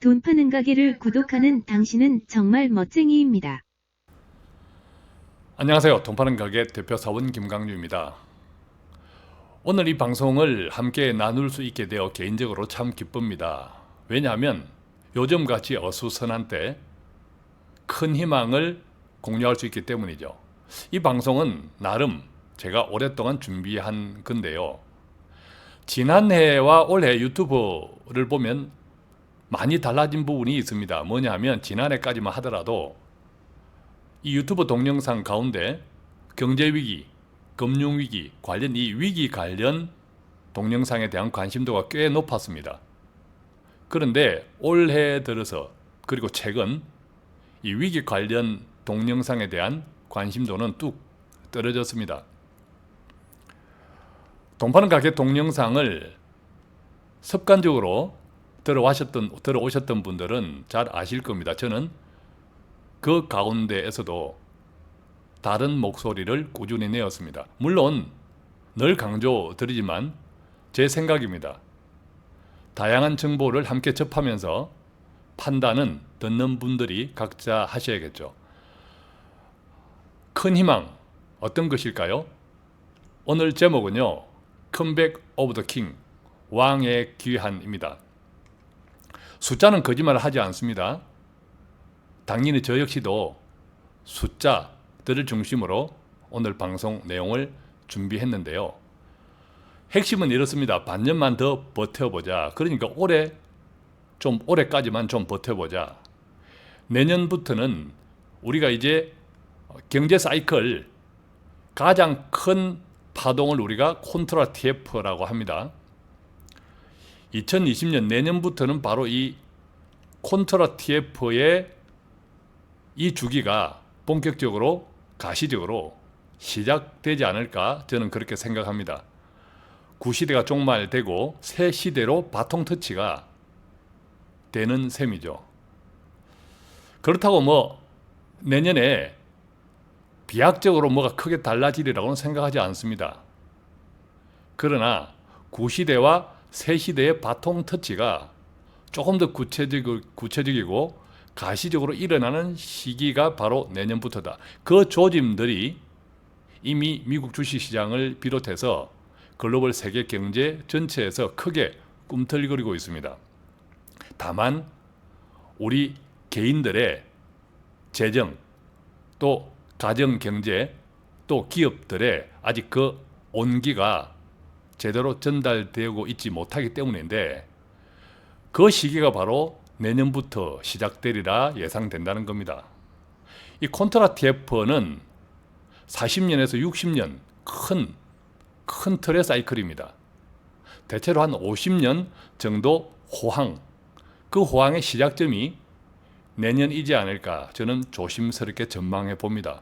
돈 파는 가게를 구독하는 당신은 정말 멋쟁이입니다. 안녕하세요. 돈 파는 가게 대표 사원 김강주입니다. 오늘 이 방송을 함께 나눌 수 있게 되어 개인적으로 참 기쁩니다. 왜냐하면 요즘같이 어수선한 때 큰 희망을 공유할 수 있기 때문이죠. 이 방송은 나름 제가 오랫동안 준비한 건데요. 지난해와 올해 유튜브를 보면 많이 달라진 부분이 있습니다. 뭐냐 하면 지난해까지만 하더라도 이 유튜브 동영상 가운데 경제위기, 금융위기 관련 이 위기 관련 동영상에 대한 관심도가 꽤 높았습니다. 그런데 올해 들어서 그리고 최근 이 위기 관련 동영상에 대한 관심도는 뚝 떨어졌습니다. 돈 파는 가게 동영상을 습관적으로 들어오셨던 분들은 잘 아실 겁니다. 저는 그 가운데에서도 다른 목소리를 꾸준히 내었습니다. 물론 늘 강조드리지만 제 생각입니다. 다양한 정보를 함께 접하면서 판단은 듣는 분들이 각자 하셔야겠죠. 큰 희망 어떤 것일까요? 오늘 제목은요. 컴백 오브 더 킹, 왕의 귀환입니다. 숫자는 거짓말을 하지 않습니다. 당연히 저 역시도 숫자들을 중심으로 오늘 방송 내용을 준비했는데요. 핵심은 이렇습니다. 반년만 더 버텨보자. 그러니까 올해까지만 좀 버텨보자. 내년부터는 우리가 이제 경제 사이클 가장 큰 파동을 우리가 콘트라 TF라고 합니다. 2020년 내년부터는 바로 이 콘트라 TF의 이 주기가 본격적으로 가시적으로 시작되지 않을까 저는 그렇게 생각합니다. 구시대가 종말되고 새 시대로 바통 터치가 되는 셈이죠. 그렇다고 뭐 내년에 비약적으로 뭐가 크게 달라지리라고는 생각하지 않습니다. 그러나 구시대와 새 시대의 바통 터치가 조금 더 구체적이고 가시적으로 일어나는 시기가 바로 내년부터다. 그 조짐들이 이미 미국 주식시장을 비롯해서 글로벌 세계 경제 전체에서 크게 꿈틀거리고 있습니다. 다만 우리 개인들의 재정, 또 가정경제, 또 기업들의 아직 그 온기가 제대로 전달되고 있지 못하기 때문인데 그 시기가 바로 내년부터 시작되리라 예상된다는 겁니다. 이 콘트라 TF는 40년에서 60년 큰 틀의 사이클입니다. 대체로 한 50년 정도 호황, 그 호황의 시작점이 내년이지 않을까 저는 조심스럽게 전망해 봅니다.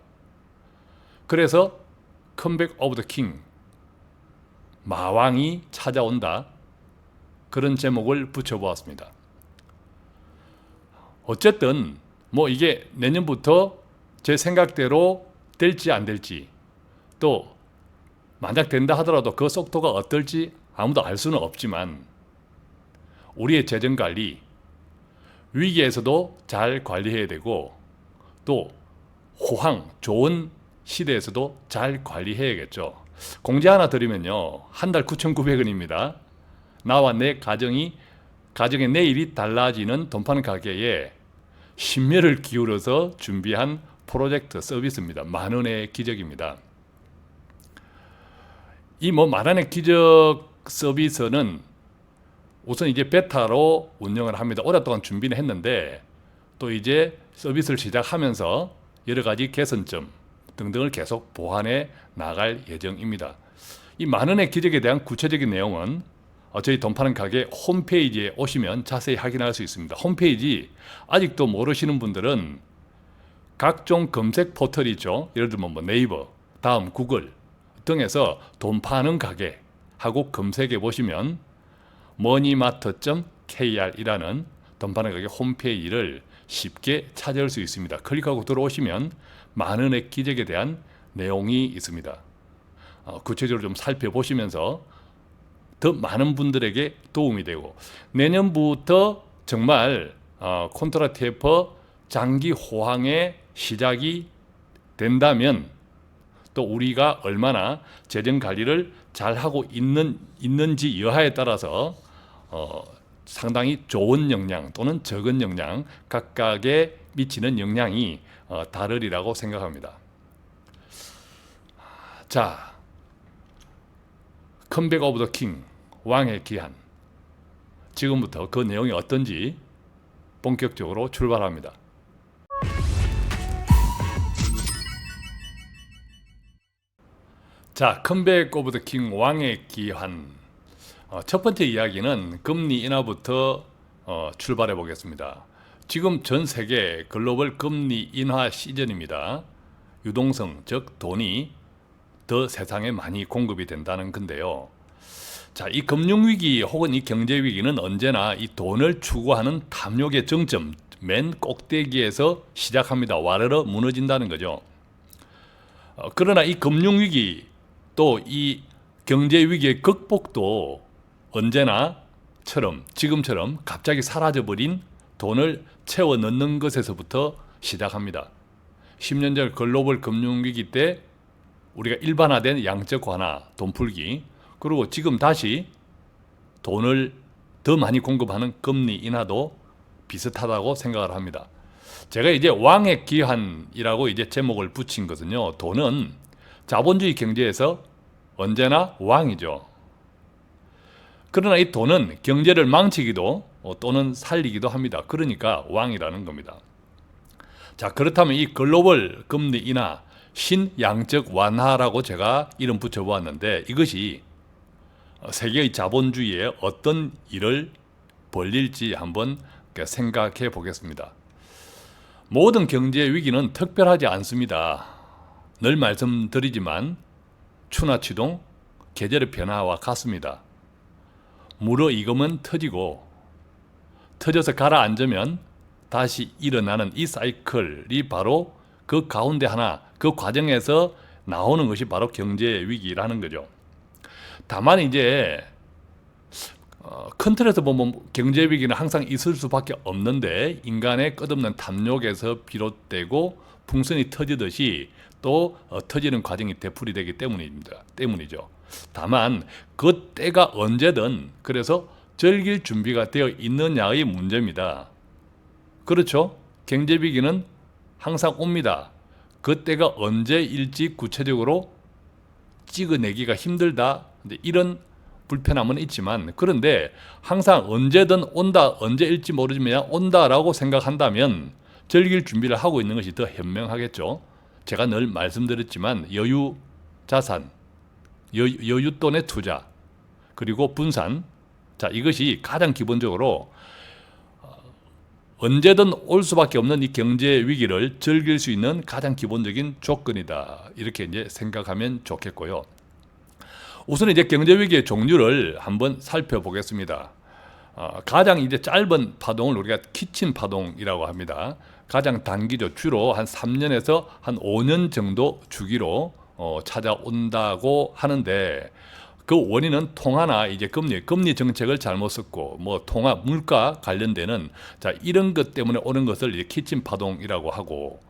그래서 컴백 오브 더 킹, 마왕이 찾아온다, 그런 제목을 붙여보았습니다. 어쨌든 뭐 이게 내년부터 제 생각대로 될지 안 될지, 또 만약 된다 하더라도 그 속도가 어떨지 아무도 알 수는 없지만 우리의 재정관리, 위기에서도 잘 관리해야 되고 또 호황, 좋은 시대에서도 잘 관리해야겠죠. 공지 하나 드리면요. 한 달 9,900원입니다. 나와 내 가정의 내일이 달라지는 돈 파는 가게에 심혈을 기울여서 준비한 프로젝트 서비스입니다. 만원의 기적입니다. 이 만원의 기적 서비스는 우선 이제 베타로 운영을 합니다. 오랫동안 준비는 했는데 또 이제 서비스를 시작하면서 여러 가지 개선점 등등을 계속 보완해 나갈 예정입니다. 이 만원의 기적에 대한 구체적인 내용은 저희 돈 파는 가게 홈페이지에 오시면 자세히 확인할 수 있습니다. 홈페이지 아직도 모르시는 분들은 각종 검색 포털이 있죠. 예를 들면 네이버, 다음 구글 등에서 돈 파는 가게 하고 검색해 보시면 머니마트.kr이라는 돈 파는 가게 홈페이지를 쉽게 찾을 수 있습니다. 클릭하고 들어오시면 만원의 기적에 대한 내용이 있습니다. 구체적으로 좀 살펴보시면서 더 많은 분들에게 도움이 되고 내년부터 정말 콘트라테이퍼 장기 호황의 시작이 된다면 또 우리가 얼마나 재정 관리를 잘 하고 있는지 여하에 따라서 상당히 좋은 영향 또는 적은 영향 각각에 미치는 영향이 다르리라고 생각합니다. 자, 컴백 오브 더 킹, 왕의 귀환. 지금부터 그 내용이 어떤지 본격적으로 출발합니다. 자, 컴백 오브 더 킹, 왕의 귀환. 첫 번째 이야기는 금리 인하부터 출발해 보겠습니다. 지금 전 세계 글로벌 금리 인하 시즌입니다. 유동성, 즉 돈이 더 세상에 많이 공급이 된다는 건데요. 자, 이 금융위기 혹은 이 경제위기는 언제나 이 돈을 추구하는 탐욕의 정점, 맨 꼭대기에서 시작합니다. 와르르 무너진다는 거죠. 그러나 이 금융위기 또 이 경제위기의 극복도 언제나처럼 지금처럼 갑자기 사라져버린 돈을 채워 넣는 것에서부터 시작합니다. 10년 전 글로벌 금융위기 때 우리가 일반화된 양적 완화, 돈 풀기, 그리고 지금 다시 돈을 더 많이 공급하는 금리 인하도 비슷하다고 생각을 합니다. 제가 이제 왕의 귀환이라고 이제 제목을 붙인 것은요, 돈은 자본주의 경제에서 언제나 왕이죠. 그러나 이 돈은 경제를 망치기도 또는 살리기도 합니다. 그러니까 왕이라는 겁니다. 자, 그렇다면 이 글로벌 금리 인하, 신양적 완화라고 제가 이름 붙여보았는데 이것이 세계의 자본주의에 어떤 일을 벌릴지 한번 생각해 보겠습니다. 모든 경제 위기는 특별하지 않습니다. 늘 말씀드리지만 추나치동, 계절의 변화와 같습니다. 무르익으면 터지고 터져서 가라앉으면 다시 일어나는 이 사이클이 바로 그 가운데 하나, 그 과정에서 나오는 것이 바로 경제 위기라는 거죠. 다만 이제 큰 틀에서 보면 경제 위기는 항상 있을 수밖에 없는데 인간의 끝없는 탐욕에서 비롯되고 풍선이 터지듯이 또 터지는 과정이 되풀이되기 때문이죠. 다만 그 때가 언제든 그래서 즐길 준비가 되어 있느냐의 문제입니다. 그렇죠? 경제 위기는 항상 옵니다. 그 때가 언제일지 구체적으로 찍어내기가 힘들다. 이런 불편함은 있지만 그런데 항상 언제든 온다, 언제일지 모르지만 온다라고 생각한다면 즐길 준비를 하고 있는 것이 더 현명하겠죠. 제가 늘 말씀드렸지만 여유 자산, 여윳돈의 투자, 그리고 분산, 자, 이것이 가장 기본적으로 언제든 올 수밖에 없는 이 경제 위기를 즐길 수 있는 가장 기본적인 조건이다. 이렇게 이제 생각하면 좋겠고요. 우선 이제 경제 위기의 종류를 한번 살펴보겠습니다. 가장 이제 짧은 파동을 우리가 키친 파동이라고 합니다. 가장 단기죠. 주로 한 3년에서 한 5년 정도 주기로 찾아온다고 하는데 그 원인은 통화나 이제 금리 정책을 잘못 썼고 뭐 통화 물가 관련되는 자 이런 것 때문에 오는 것을 이제 키친 파동이라고 하고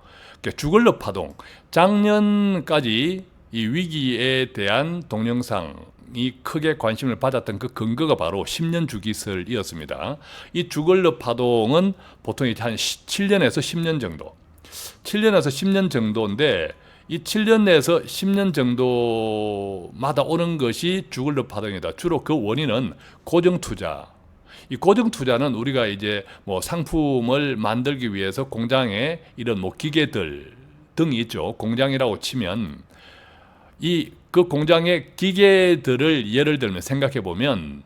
주글럭 파동 작년까지 이 위기에 대한 동영상이 크게 관심을 받았던 그 근거가 바로 10년 주기설이었습니다. 이 주글럭 파동은 보통 한 7년에서 10년 정도, 7년에서 10년 정도인데 이 7년 내에서 10년 정도마다 오는 것이 주글럭 파동이다. 주로 그 원인은 고정 투자. 이 고정 투자는 우리가 이제 뭐 상품을 만들기 위해서 공장에 이런 뭐 기계들 등이 있죠. 공장이라고 치면 그 공장의 기계들을 예를 들면 생각해 보면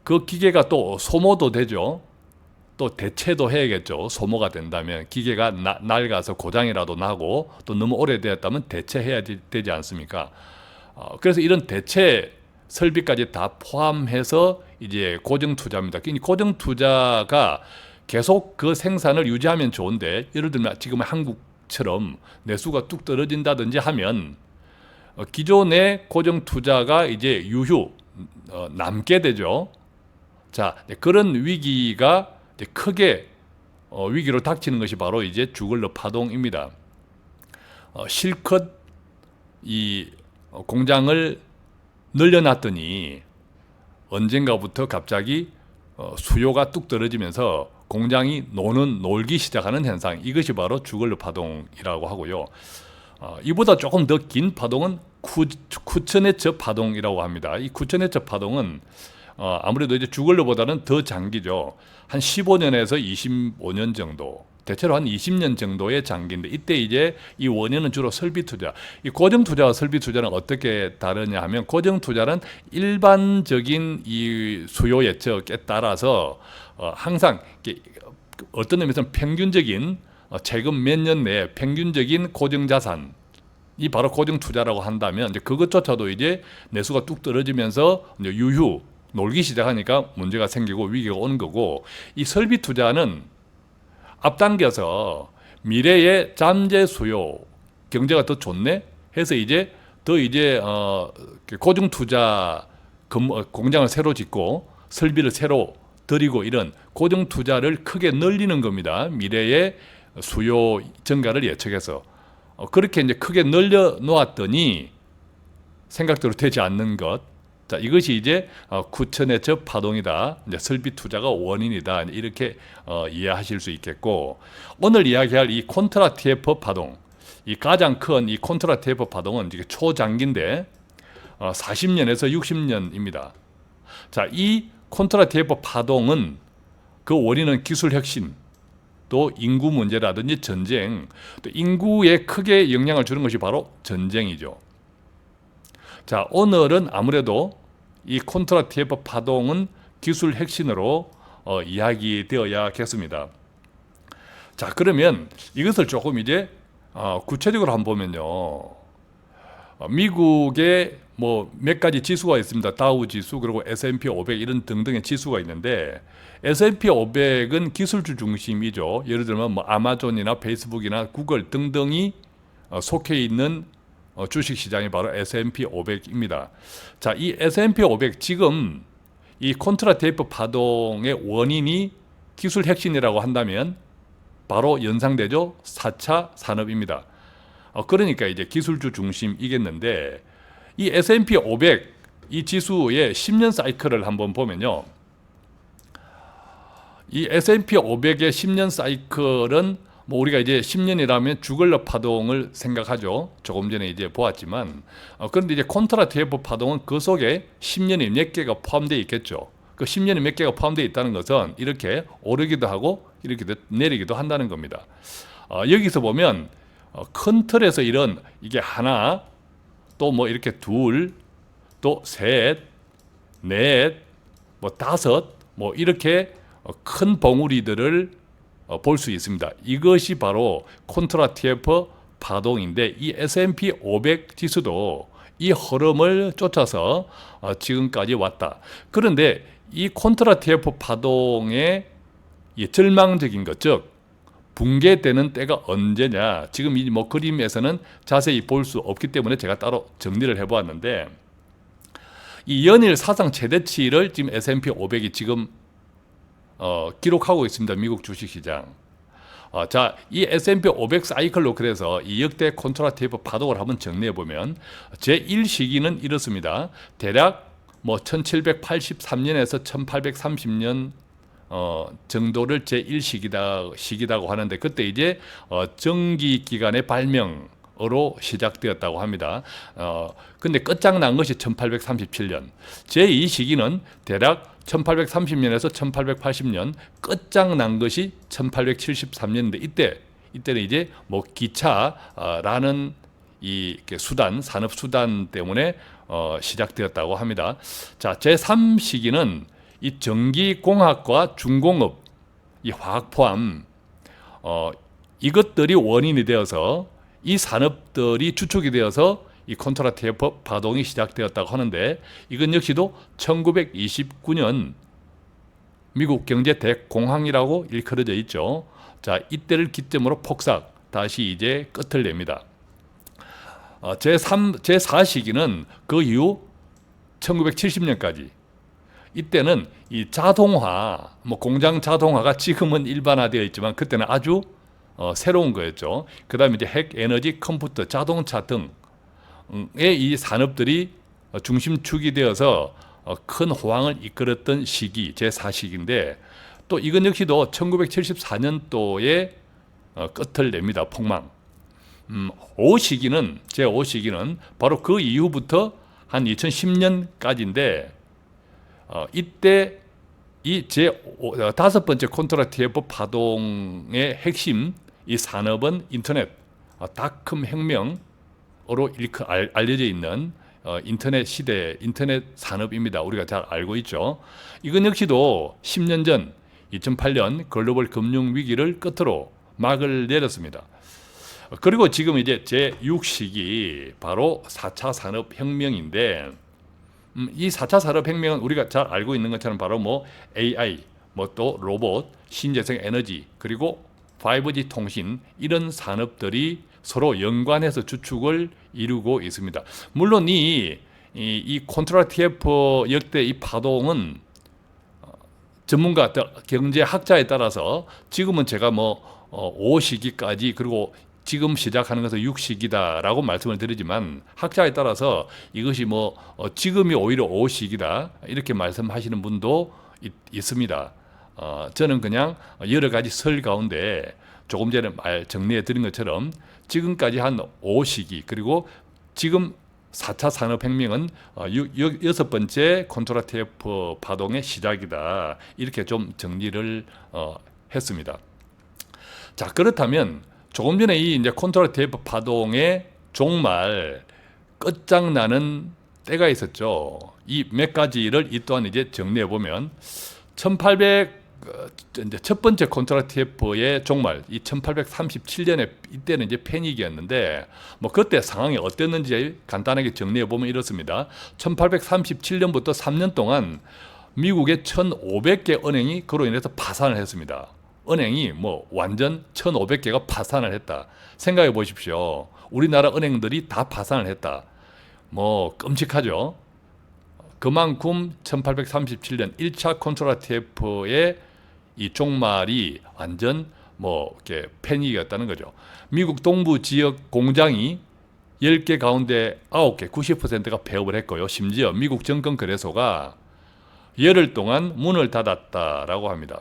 그 기계가 또 소모도 되죠. 또 대체도 해야겠죠. 소모가 된다면 기계가 낡아서 고장이라도 나고 또 너무 오래되었다면 대체해야 되지 않습니까? 그래서 이런 대체 설비까지 다 포함해서 이제 고정 투자입니다. 고정 투자가 계속 그 생산을 유지하면 좋은데 예를 들면 지금 한국처럼 내수가 뚝 떨어진다든지 하면 기존의 고정 투자가 이제 유휴 남게 되죠. 자, 그런 위기가 크게 위기로 닥치는 것이 바로 이제 주글러 파동입니다. 실컷 이 공장을 늘려놨더니 언젠가부터 갑자기 수요가 뚝 떨어지면서 공장이 놀기 시작하는 현상, 이것이 바로 주글러 파동이라고 하고요. 이보다 조금 더 긴 파동은 쿠츠네츠 파동이라고 합니다. 이 쿠츠네츠 파동은 아무래도 이제 주글러보다는 더 장기죠. 한 15년에서 25년 정도, 대체로 한 20년 정도의 장기인데, 이때 이제 이 원인은 주로 설비 투자. 이 고정 투자와 설비 투자는 어떻게 다르냐 하면, 고정 투자는 일반적인 이 수요 예측에 따라서 항상 어떤 의미에서는 평균적인 최근 몇 년 내에 평균적인 고정 자산, 이 바로 고정 투자라고 한다면, 이제 그것조차도 이제 내수가 뚝 떨어지면서 이제 유휴 놀기 시작하니까 문제가 생기고 위기가 오는 거고, 이 설비 투자는 앞당겨서 미래의 잠재 수요, 경제가 더 좋네 해서 이제 더 이제 고정 투자 공장을 새로 짓고 설비를 새로 들이고 이런 고정 투자를 크게 늘리는 겁니다. 미래의 수요 증가를 예측해서 그렇게 이제 크게 늘려 놓았더니 생각대로 되지 않는 것. 자, 이것이 이제 쿠츠네츠 파동이다. 이제 설비 투자가 원인이다. 이렇게 이해하실 수 있겠고, 오늘 이야기할 이 콘트라 TF 파동, 이 가장 큰 이 콘트라 TF 파동은 이게 초장기인데 40년에서 60년입니다. 자, 이 콘트라 TF 파동은 그 원인은 기술 혁신, 또 인구 문제라든지 전쟁, 또 인구에 크게 영향을 주는 것이 바로 전쟁이죠. 자, 오늘은 아무래도 이 콘트라 TF 파동은 기술 혁신으로 이야기되어야겠습니다. 자, 그러면 이것을 조금 이제 구체적으로 한번 보면요. 미국에 뭐 몇 가지 지수가 있습니다. 다우 지수, 그리고 S&P 500 이런 등등의 지수가 있는데, S&P 500은 기술주 중심이죠. 예를 들면 뭐 아마존이나 페이스북이나 구글 등등이 속해 있는 주식시장이 바로 S&P 500입니다. 자, 이 S&P 500 지금 이 콘트라 TF 파동의 원인이 기술 혁신이라고 한다면 바로 연상되죠. 4차 산업입니다. 그러니까 이제 기술주 중심이겠는데, 이 S&P 500 이 지수의 10년 사이클을 한번 보면요. 이 S&P 500의 10년 사이클은 뭐 우리가 이제 10년이라면 주글러 파동을 생각하죠. 조금 전에 이제 보았지만, 그런데 이제 콘트라 TF 파동은 그 속에 10년이 몇 개가 포함되어 있겠죠. 그 10년이 몇 개가 포함되어 있다는 것은 이렇게 오르기도 하고 이렇게 내리기도 한다는 겁니다. 여기서 보면 큰 틀에서 이런 이게 하나, 또 뭐 이렇게 둘, 또 셋, 넷, 뭐 다섯, 뭐 이렇게 큰 봉우리들을 볼 수 있습니다. 이것이 바로 콘트라 TF 파동인데, 이 S&P 500 지수도 이 흐름을 쫓아서 지금까지 왔다. 그런데 이 콘트라 TF 파동의 이 절망적인 것, 즉 붕괴되는 때가 언제냐, 지금 이 뭐 그림에서는 자세히 볼 수 없기 때문에 제가 따로 정리를 해보았는데, 이 연일 사상 최대치를 지금 S&P 500이 지금 기록하고 있습니다. 미국 주식시장. 자, 이 S&P 500 사이클로 그래서 이 역대 콘트라 TF 파동을 한번 정리해 보면 제1시기는 이렇습니다. 대략 뭐 1783년에서 1830년 정도를 제1시기다고 하는데, 그때 이제 전기기관의 발명으로 시작되었다고 합니다. 근데 끝장난 것이 1837년. 제2시기는 대략 1830년에서 1880년, 끝장난 것이 1873년인데, 이때는 이제 뭐 기차라는 이 수단, 산업 수단 때문에 시작되었다고 합니다. 자, 제3시기는 이 전기공학과 중공업, 이 화학 포함 이것들이 원인이 되어서 이 산업들이 주축이 되어서 이 콘트라 TF 파동이 시작되었다고 하는데, 이건 역시도 1929년 미국 경제 대공황이라고 일컬어져 있죠. 자, 이때를 기점으로 폭삭 다시 이제 끝을 냅니다. 제4시기는 그 이후 1970년까지, 이때는 이 자동화, 뭐 공장 자동화가 지금은 일반화되어 있지만 그때는 아주 새로운 거였죠. 그 다음에 이제 핵, 에너지, 컴퓨터, 자동차 등의 이 산업들이 중심축이 되어서 큰 호황을 이끌었던 시기, 제4시기인데 또 이건 역시도 1974년도에 끝을 냅니다. 폭망. 5시기는 제5시기는 바로 그 이후부터 한 2010년까지인데 이때 이 제5번째 콘트라티에프 파동의 핵심 이 산업은 인터넷, 닷컴 혁명으로 알려져 있는 인터넷 시대, 인터넷 산업입니다. 우리가 잘 알고 있죠. 이건 역시도 10년 전 2008년 글로벌 금융 위기를 끝으로 막을 내렸습니다. 그리고 지금 이제 제6시기 바로 4차 산업혁명인데 이 4차 산업혁명은 우리가 잘 알고 있는 것처럼 바로 뭐 AI, 뭐 또 로봇, 신재생 에너지, 그리고 5G 통신 이런 산업들이 서로 연관해서 주축을 이루고 있습니다. 물론 이 콘트라티에프 역대 이 파동은 전문가, 경제학자에 따라서 지금은 제가 뭐 5시기까지 그리고 지금 시작하는 것은 6시기다라고 말씀을 드리지만 학자에 따라서 이것이 뭐 지금이 오히려 5시기다 이렇게 말씀하시는 분도 있습니다. 저는 그냥 여러 가지 설 가운데 조금 전에 정리해 드린 것처럼 지금까지 한 5시기 그리고 지금 4차 산업혁명은 6번째 콘트라티에프 파동의 시작이다. 이렇게 좀 정리를 했습니다. 자, 그렇다면 조금 전에 이 이제 콘트라티에프 파동의 종말 끝장나는 때가 있었죠. 이 몇 가지를 이 또한 이제 정리해 보면 1800 이제 첫 번째 콘트라티에프의 종말, 이 1837년에 이때는 이제 패닉이었는데 뭐 그때 상황이 어땠는지 간단하게 정리해 보면 이렇습니다. 1837년부터 3년 동안 미국의 1,500개 은행이 그로 인해서 파산을 했습니다. 은행이 뭐 완전 1,500개가 파산을 했다. 생각해 보십시오. 우리나라 은행들이 다 파산을 했다. 뭐 끔찍하죠. 그만큼 1837년 1차 콘트라티에프의 이 종말이 완전 뭐 이렇게 패닉이었다는 거죠. 미국 동부 지역 공장이 10개 가운데 9개, 90%가 폐업을 했고요. 심지어 미국 정권거래소가 열흘 동안 문을 닫았다라고 합니다.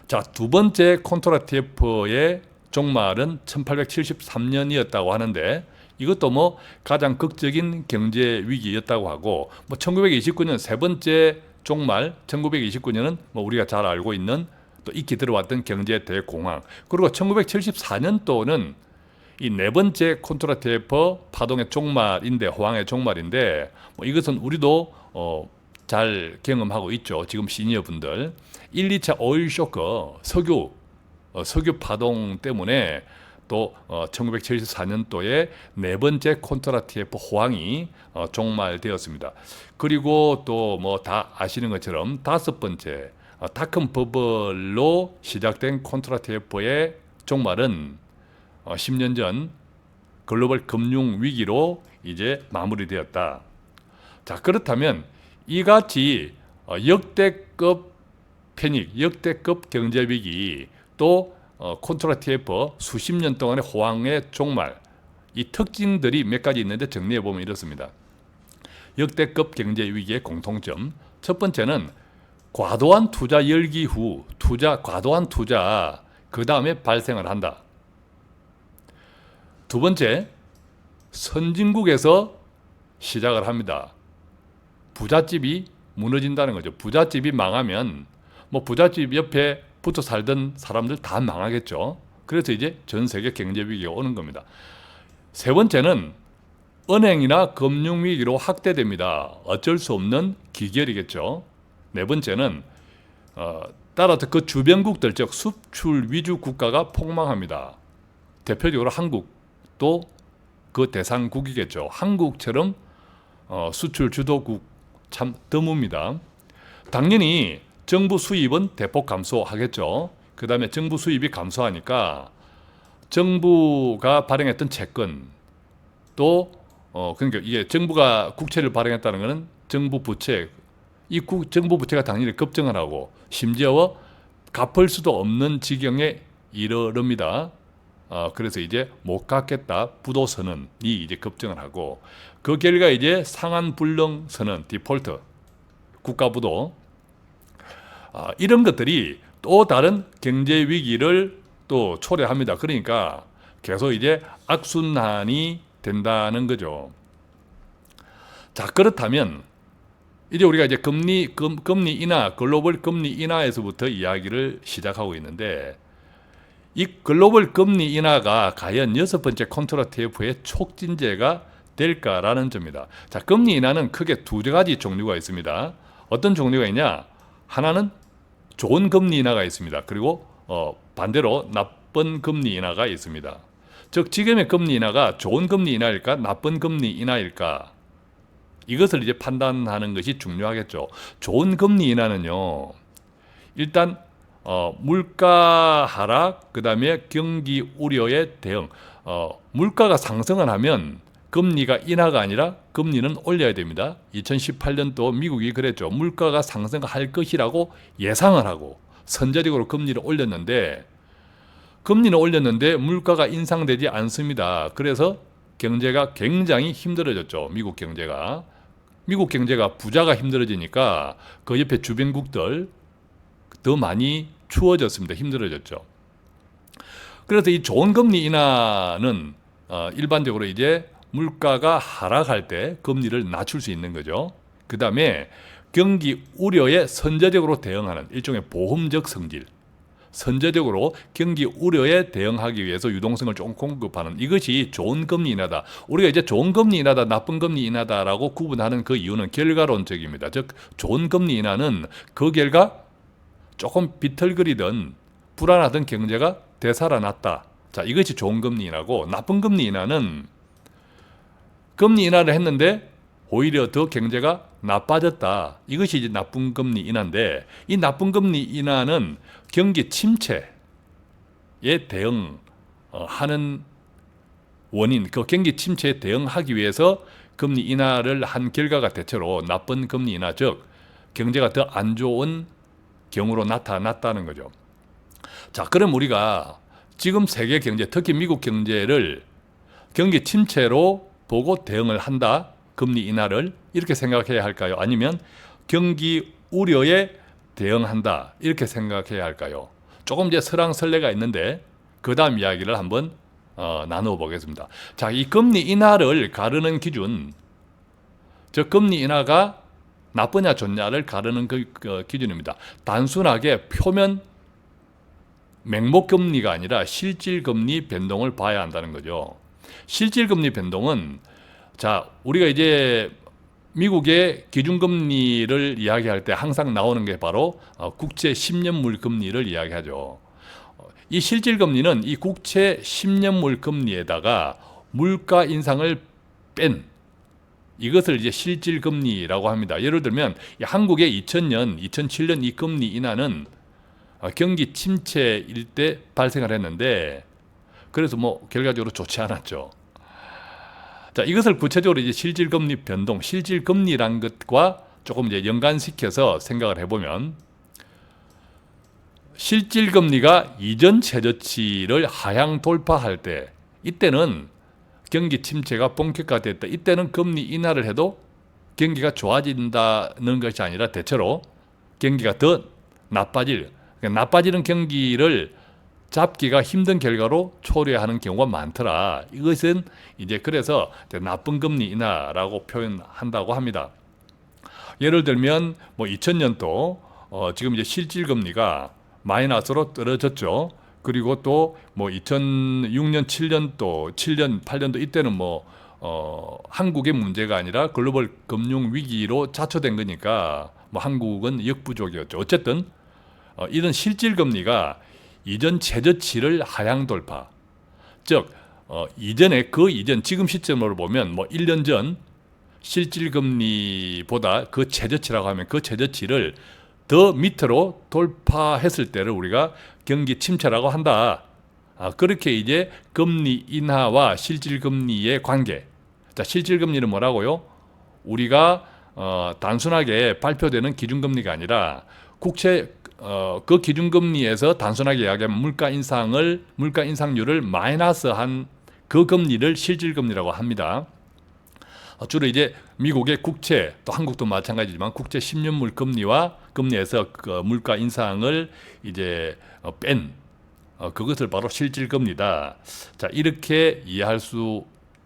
자, 두 번째 콘트라티에프의 종말은 1873년이었다고 하는데 이것도 뭐 가장 극적인 경제 위기였다고 하고 뭐 1929년 세 번째 종말 1929년은 뭐 우리가 잘 알고 있는 또 익히 들어왔던 경제 대공황 그리고 1974년도는 이 네 번째 콘트라티에프 파동의 종말인데 호황의 종말인데 뭐 이것은 우리도 잘 경험하고 있죠. 지금 시니어분들 1, 2차 오일 쇼크 석유 파동 때문에 또 1974년도에 네 번째 콘트라티에프 호황이 종말되었습니다. 그리고 또 뭐 다 아시는 것처럼 다섯 번째 닷컴 버블로 시작된 콘트라티에프의 종말은 10년 전 글로벌 금융 위기로 이제 마무리되었다. 자, 그렇다면 이같이 역대급 패닉, 역대급 경제 위기 또 콘트라티에프 수십 년 동안의 호황의 종말 이 특징들이 몇 가지 있는데 정리해 보면 이렇습니다. 역대급 경제 위기의 공통점 첫 번째는 과도한 투자 열기 후 과도한 투자 그 다음에 발생을 한다. 두 번째 선진국에서 시작을 합니다. 부잣집이 무너진다는 거죠. 부잣집이 망하면 뭐 부잣집 옆에 붙어 살던 사람들 다 망하겠죠. 그래서 이제 전 세계 경제 위기가 오는 겁니다. 세 번째는 은행이나 금융 위기로 확대됩니다. 어쩔 수 없는 기결이겠죠. 네 번째는 따라서 그 주변국들 즉 수출 위주 국가가 폭망합니다. 대표적으로 한국도 그 대상국이겠죠. 한국처럼 수출 주도국 참 드뭅니다. 당연히 정부 수입은 대폭 감소하겠죠. 그 다음에 정부 수입이 감소하니까 정부가 발행했던 채권 또 그러니까 이게 정부가 국채를 발행했다는 것은 정부 부채 이 정부 부채가 당연히 급증을 하고 심지어 갚을 수도 없는 지경에 이르릅니다. 그래서 이제 못 갚겠다 부도선언이 이제 급증을 하고 그 결과 이제 상한불능 선언 디폴트 국가부도 이런 것들이 또 다른 경제 위기를 또 초래합니다. 그러니까 계속 이제 악순환이 된다는 거죠. 자, 그렇다면 이제 우리가 이제 금리 인하, 글로벌 금리 인하에서부터 이야기를 시작하고 있는데 이 글로벌 금리 인하가 과연 6번째 컨트롤 TF의 촉진제가 될까라는 점입니다. 자, 금리 인하는 크게 두 가지 종류가 있습니다. 어떤 종류가 있냐? 하나는 좋은 금리 인하가 있습니다. 그리고 반대로 나쁜 금리 인하가 있습니다. 즉 지금의 금리 인하가 좋은 금리 인하일까 나쁜 금리 인하일까 이것을 이제 판단하는 것이 중요하겠죠. 좋은 금리 인하는요. 일단 물가 하락 그다음에 경기 우려에 대응. 물가가 상승을 하면 금리가 인하가 아니라 금리는 올려야 됩니다. 2018년도 미국이 그랬죠. 물가가 상승할 것이라고 예상을 하고 선제적으로 금리를 올렸는데 물가가 인상되지 않습니다. 그래서 경제가 굉장히 힘들어졌죠. 미국 경제가 부자가 힘들어지니까 그 옆에 주변국들 더 많이 추워졌습니다. 힘들어졌죠. 그래서 이 좋은 금리 인하는 일반적으로 이제 물가가 하락할 때 금리를 낮출 수 있는 거죠. 그 다음에 경기 우려에 선제적으로 대응하는 일종의 보험적 성질. 선제적으로 경기 우려에 대응하기 위해서 유동성을 좀 공급하는 이것이 좋은 금리 인하다. 우리가 이제 좋은 금리 인하다, 나쁜 금리 인하다라고 구분하는 그 이유는 결과론적입니다. 즉 좋은 금리 인하는 그 결과 조금 비틀거리던 불안하던 경제가 되살아났다. 자, 이것이 좋은 금리 인하고 나쁜 금리 인하는 금리 인하를 했는데 오히려 더 경제가 나빠졌다. 이것이 이제 나쁜 금리 인하인데 이 나쁜 금리 인하는 경기 침체에 대응하는 원인, 그 경기 침체에 대응하기 위해서 금리 인하를 한 결과가 대체로 나쁜 금리 인하, 즉 경제가 더 안 좋은 경우로 나타났다는 거죠. 자, 그럼 우리가 지금 세계 경제, 특히 미국 경제를 경기 침체로 보고 대응을 한다. 금리 인하를 이렇게 생각해야 할까요? 아니면 경기 우려에 대응한다 이렇게 생각해야 할까요? 조금 이제 설왕설래가 있는데 그 다음 이야기를 한번 나누어 보겠습니다. 자, 이 금리 인하를 가르는 기준, 즉 금리 인하가 나쁘냐 좋냐를 가르는 그 기준입니다. 단순하게 표면 맹목금리가 아니라 실질금리 변동을 봐야 한다는 거죠. 실질금리 변동은 자, 우리가 이제 미국의 기준금리를 이야기할 때 항상 나오는 게 바로 국채 10년물 금리를 이야기하죠. 이 실질금리는 이 국채 10년물 금리에다가 물가 인상을 뺀 이것을 이제 실질금리라고 합니다. 예를 들면 한국의 2000년, 2007년 이 금리 인하는 경기 침체일 때 발생을 했는데 그래서 뭐 결과적으로 좋지 않았죠. 자, 이것을 구체적으로 이제 실질금리 변동, 실질금리란 것과 조금 이제 연관시켜서 생각을 해보면 실질금리가 이전 최저치를 하향 돌파할 때 이때는 경기 침체가 본격화됐다. 이때는 금리 인하를 해도 경기가 좋아진다는 것이 아니라 대체로 경기가 더 나빠지는 경기를 잡기가 힘든 결과로 초래하는 경우가 많더라. 이것은 이제 그래서 나쁜 금리 인하라고 표현한다고 합니다. 예를 들면 뭐 2000년도 지금 이제 실질 금리가 마이너스로 떨어졌죠. 그리고 또 뭐 2006년, 7년도, 7년, 8년도 이때는 뭐 한국의 문제가 아니라 글로벌 금융 위기로 자초된 거니까 뭐 한국은 역부족이었죠. 어쨌든 이런 실질 금리가 이전 최저치를 하향 돌파. 즉 이전에 그 이전 지금 시점으로 보면 뭐 1년 전 실질 금리보다 그 최저치라고 하면 그 최저치를 더 밑으로 돌파했을 때를 우리가 경기 침체라고 한다. 그렇게 이제 금리 인하와 실질 금리의 관계. 자, 실질 금리는 뭐라고요? 우리가 단순하게 발표되는 기준금리가 아니라 국채 그 기준금리에서 단순하게 이야기하면 물가 인상률을 마이너스한 그 금리를 실질금리라고 합니다. 주로 이제 미국의 국채, 또 한국도 마찬가지지만 국채 10년물 금리에서 그 물가 인상을 이제 뺀 그것을 바로 실질금리다. 자, 이렇게 이해할 수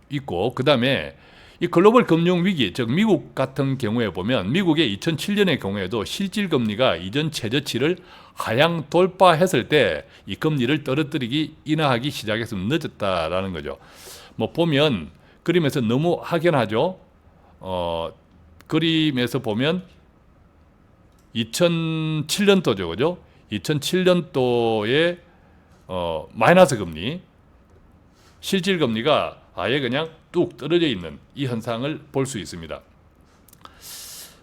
있고, 그 다음에 이 글로벌 금융 위기, 즉 미국 같은 경우에 보면 미국의 2007년의 경우에도 실질금리가 이전 최저치를 하향 돌파했을 때 이 금리를 떨어뜨리기 인하하기 시작했으면 늦었다라는 거죠. 뭐 보면 그림에서 너무 확연하죠. 그림에서 보면 2007년도죠, 그죠? 2007년도에 마이너스 금리, 실질 금리가 아예 그냥 뚝 떨어져 있는 이 현상을 볼 수 있습니다.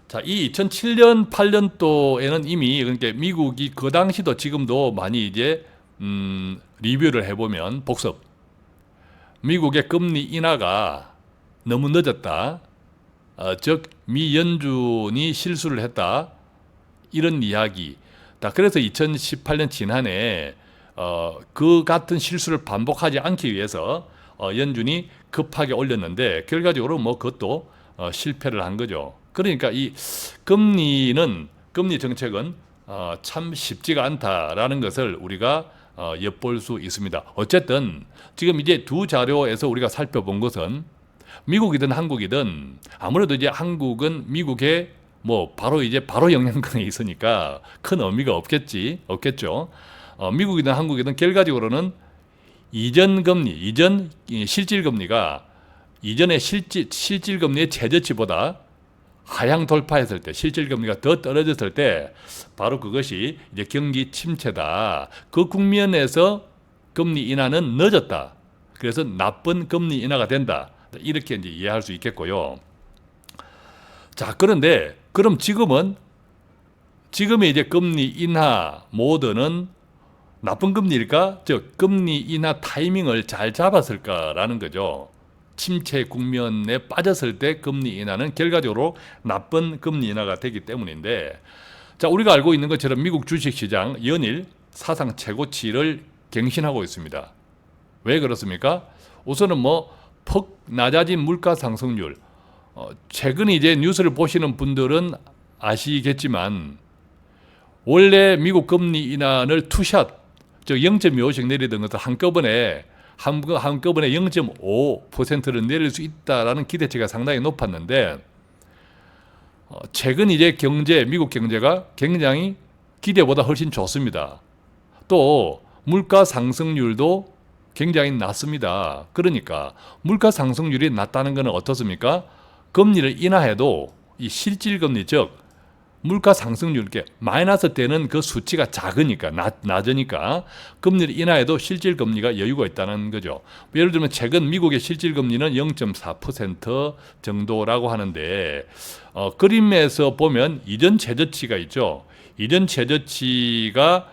자, 이 2007년, 8년도에는 이미 그러니까 미국이 그 당시도 지금도 많이 이제 리뷰를 해보면 복습. 미국의 금리 인하가 너무 늦었다. 즉 미 연준이 실수를 했다. 이런 이야기. 그래서 2018년 지난해 그 같은 실수를 반복하지 않기 위해서 연준이 급하게 올렸는데 결과적으로 뭐 그것도 실패를 한 거죠. 그러니까 이 금리 정책은 참 쉽지가 않다라는 것을 우리가 엿볼 수 있습니다. 어쨌든 지금 이제 두 자료에서 우리가 살펴본 것은 미국이든 한국이든 아무래도 이제 한국은 미국의 뭐 바로 영향권에 있으니까 큰 의미가 없겠죠. 미국이든 한국이든 결과적으로는 이전 실질금리가 이전의 실질금리의 최저치보다 하향 돌파했을 때, 실질금리가 더 떨어졌을 때 바로 그것이 이제 경기 침체다. 그 국면에서 금리 인하는 늦었다. 그래서 나쁜 금리 인하가 된다. 이렇게 이제 이해할 수 있겠고요. 자, 그런데 그럼 지금의 이제 금리 인하 모드는 나쁜 금리일까? 즉 금리 인하 타이밍을 잘 잡았을까라는 거죠. 침체 국면에 빠졌을 때 금리 인하는 결과적으로 나쁜 금리 인하가 되기 때문인데, 자, 우리가 알고 있는 것처럼 미국 주식시장 연일 사상 최고치를 갱신하고 있습니다. 왜 그렇습니까? 우선은 뭐 퍽 낮아진 물가 상승률. 최근 이제 뉴스를 보시는 분들은 아시겠지만 원래 미국 금리 인하를 투샷, 즉 0.25씩 내리던 것을 한꺼번에 0.5%를 내릴 수 있다라는 기대치가 상당히 높았는데 최근 이제 미국 경제가 굉장히 기대보다 훨씬 좋습니다. 또 물가 상승률도 굉장히 낮습니다. 그러니까 물가 상승률이 낮다는 것은 어떻습니까? 금리를 인하해도 이 실질금리, 즉 물가 상승률, 마이너스 때는 그 수치가 작으니까, 낮으니까 금리를 인하해도 실질금리가 여유가 있다는 거죠. 예를 들면 최근 미국의 실질금리는 0.4% 정도라고 하는데 그림에서 보면 이전 최저치가 있죠. 이전 최저치가